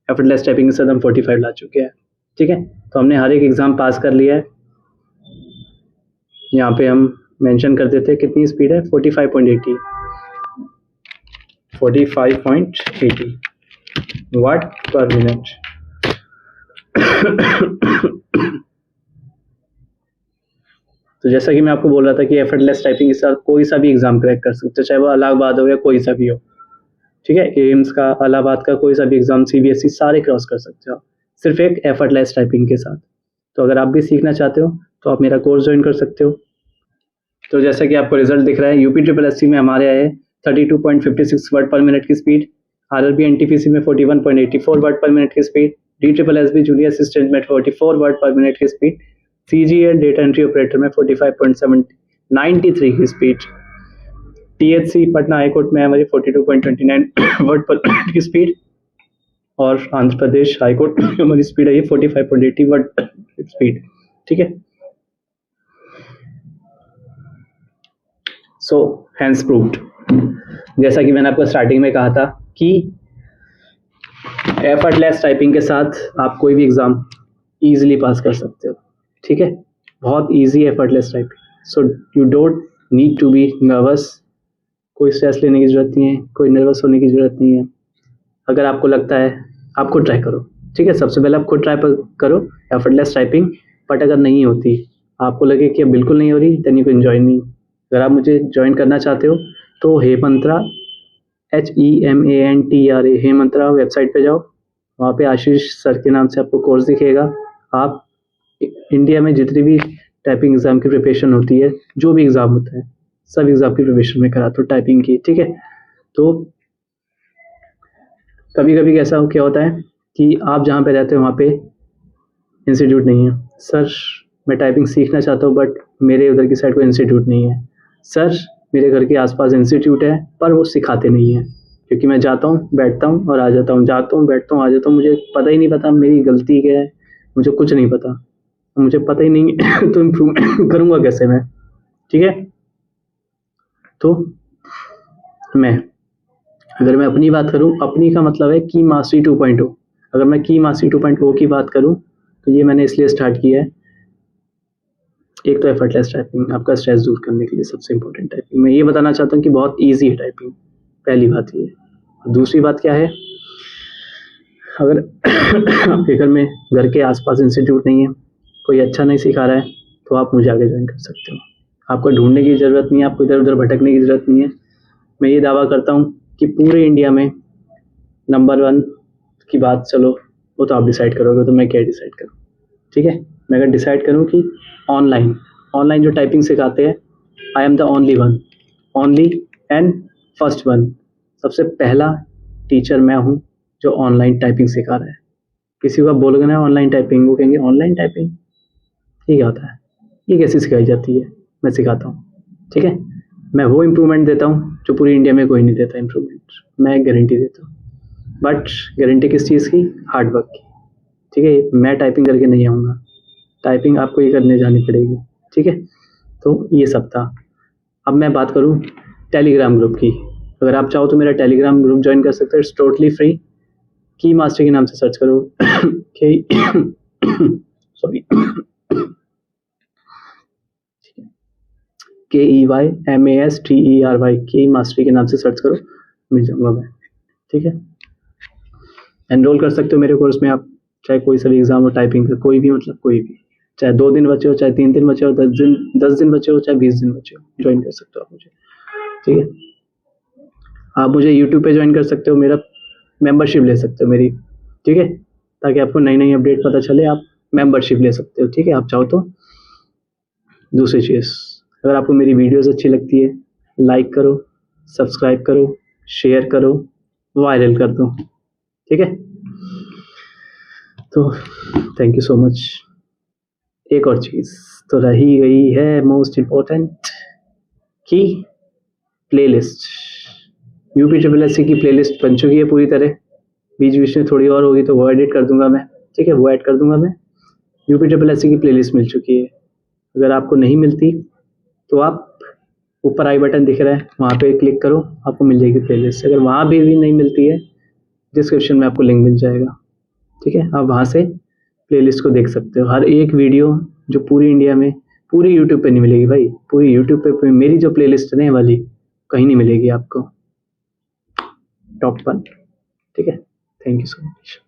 एफर्टलेस टाइपिंग के साथ हम 45 ला चुके हैं। ठीक है, तो हमने हर एक एग्ज़ाम पास कर लिया है। यहाँ पे हम मेंशन कर देते हैं कितनी स्पीड है, 45.80 वाट पर मिनट। तो जैसा कि मैं आपको बोल रहा था कि एफर्टलेस टाइपिंग के साथ कोई सा भी एग्ज़ाम क्रैक कर सकते हो, चाहे वो इलाहाबाद हो या कोई सा भी हो। ठीक है, एम्स का, इलाहाबाद का, कोई सा भी एग्जाम, CBSE, सारे क्रॉस कर सकते हो सिर्फ एक एफर्टलेस टाइपिंग के साथ। तो अगर आप भी सीखना चाहते हो तो आप मेरा कोर्स ज्वाइन कर सकते हो। तो जैसा कि आपको रिजल्ट दिख रहा है, UPSSC में हमारे आए 32.56 वर्ड पर मिनट की स्पीड, RRB NTPC में 41.84 वर्ड पर मिनट की स्पीड, DSSB जूनियर असिस्टेंट में 44 वर्ड पर मिनट की speed, CGL data entry operator में 45.93 की स्पीड, THC पटना हाईकोर्ट में हमारी 42.29 वर्ड पर मिनट की स्पीड, और आंध्र प्रदेश हाईकोर्ट में हमारी स्पीड है 45.80 वर्ड स्पीड। ठीक है, सो हैंस प्रूव्ड। जैसा कि मैंने आपको स्टार्टिंग में कहा था कि एफर्टलेस टाइपिंग के साथ आप कोई भी एग्जाम इजीली पास कर सकते हो। ठीक है, बहुत easy effortless typing, so you don't need to be nervous. कोई स्ट्रेस लेने की जरूरत नहीं है, कोई नर्वस होने की जरूरत नहीं है। अगर आपको लगता है, आप खुद ट्राई करो। ठीक है, सबसे पहले आप खुद ट्राई करो एफर्टलेस टाइपिंग, बट अगर नहीं होती, आपको लगे कि अब बिल्कुल नहीं हो रही, then you can join me. अगर आप मुझे ज्वाइन करना चाहते हो तो हेमंत्रा HEMANTRA हेमंत्रा वेबसाइट पे जाओ, वहाँ पे आशीष सर के नाम से आपको कोर्स दिखेगा। आप इंडिया में जितनी भी टाइपिंग एग्जाम की प्रिपरेशन होती है, जो भी एग्जाम होता है, सब एग्जाम की प्रिपरेशन में कराता हूँ टाइपिंग की। ठीक है, तो कभी कभी कैसा क्या होता है कि आप जहाँ पे रहते हो वहाँ पे इंस्टीट्यूट नहीं है। सर मैं टाइपिंग सीखना चाहता हूँ बट मेरे उधर की साइड कोई इंस्टीट्यूट नहीं है। सर मेरे घर के आसपास इंस्टीट्यूट है पर वो सिखाते नहीं है, क्योंकि मैं जाता हूँ, बैठता हूँ और आ जाता हूँ, जाता हूँ, बैठता हूँ, आ जाता हूँ, मुझे पता ही नहीं पता मेरी गलती क्या है, मुझे कुछ नहीं पता, मुझे पता ही नहीं तो इम्प्रूवमेंट करूँगा कैसे मैं। ठीक है, तो अगर मैं अपनी बात करूँ, अपनी का मतलब है की मास्टरी 2.0। अगर मैं की मास्टरी 2.0 की बात करूँ तो ये मैंने इसलिए स्टार्ट किया है, एक तो एफर्टलेस टाइपिंग, आपका स्ट्रेस दूर करने के लिए सबसे इंपॉर्टेंट टाइपिंग। मैं ये बताना चाहता हूँ कि बहुत इजी है टाइपिंग, पहली बात ये। दूसरी बात क्या है, अगर आपके घर में, घर के आसपास इंस्टीट्यूट नहीं है, कोई अच्छा नहीं सिखा रहा है, तो आप मुझे आगे ज्वाइन कर सकते हो। आपको ढूंढने की ज़रूरत नहीं है, आपको इधर उधर भटकने की ज़रूरत नहीं है। मैं ये दावा करता हूँ कि पूरे इंडिया में नंबर 1 की बात, चलो वो तो आप डिसाइड करोगे, तो मैं क्या डिसाइड करूँ। ठीक है, मैं अगर डिसाइड करूँ कि ऑनलाइन जो टाइपिंग सिखाते हैं, I am the only and first one. सबसे पहला टीचर मैं हूँ जो ऑनलाइन टाइपिंग सिखा रहा है। किसी को आप बोलोगे ना ऑनलाइन टाइपिंग, वो कहेंगे ऑनलाइन टाइपिंग ये क्या होता है, ये कैसे सिखाई जाती है, मैं सिखाता हूँ। ठीक है, मैं वो इम्प्रूवमेंट देता हूँ जो पूरी इंडिया में कोई नहीं देता इम्प्रूवमेंट, मैं गारंटी देता हूँ। बट गारंटी किस चीज़ की, हार्डवर्क की। ठीक है, मैं टाइपिंग करके नहीं आऊँगा, टाइपिंग आपको ही करने जानी पड़ेगी। ठीक है, तो ये सब था। अब मैं बात करूँ टेलीग्राम ग्रुप की। अगर आप चाहो तो मेरा टेलीग्राम ग्रुप ज्वाइन कर सकते हो, इट्स टोटली फ्री। की मास्टर के नाम से सर्च करो KEYMASTERY की मास्टरी के नाम से सर्च करो, मिल जाऊंगा मैं। ठीक है, एनरोल कर सकते हो मेरे कोर्स में आप, चाहे कोई सा भी एग्जाम हो टाइपिंग का, कोई भी, मतलब कोई भी, चाहे 2 दिन बचे हो, चाहे 3 दिन बचे हो, 10 दिन बचे हो, चाहे 20 दिन बचे हो, ज्वाइन कर सकते हो आप मुझे। ठीक है, आप मुझे यूट्यूब पे ज्वाइन कर सकते हो, मेरा मेंबरशिप ले सकते हो मेरी। ठीक है, ताकि आपको नई नई अपडेट पता चले, आप मेंबरशिप ले सकते हो। ठीक है, आप चाहो तो। दूसरी चीज़, अगर आपको मेरी वीडियोस अच्छी लगती है, लाइक करो, सब्सक्राइब करो, शेयर करो, वायरल कर दो। ठीक है, तो थैंक यू सो मच। एक और चीज़ तो रही गई है मोस्ट इम्पोर्टेंट, की प्लेलिस्ट। UPSSC की प्लेलिस्ट बन चुकी है पूरी तरह, बीच बीच में थोड़ी और होगी तो वो एडिट कर दूंगा मैं। ठीक है, वो ऐड कर दूंगा मैं। UPSSC की प्लेलिस्ट मिल चुकी है। अगर आपको नहीं मिलती तो आप, ऊपर आई बटन दिख रहा है, वहाँ पे क्लिक करो, आपको मिल जाएगी प्लेलिस्ट। अगर वहाँ भी नहीं मिलती है, डिस्क्रिप्शन में आपको लिंक मिल जाएगा। ठीक है, आप वहाँ से प्लेलिस्ट को देख सकते हो। हर एक वीडियो जो पूरी इंडिया में, पूरी यूट्यूब पे नहीं मिलेगी भाई, पूरी यूट्यूब पे मेरी जो प्लेलिस्ट है वाली, कहीं नहीं मिलेगी आपको, टॉप 1। ठीक है, थैंक यू सो मच।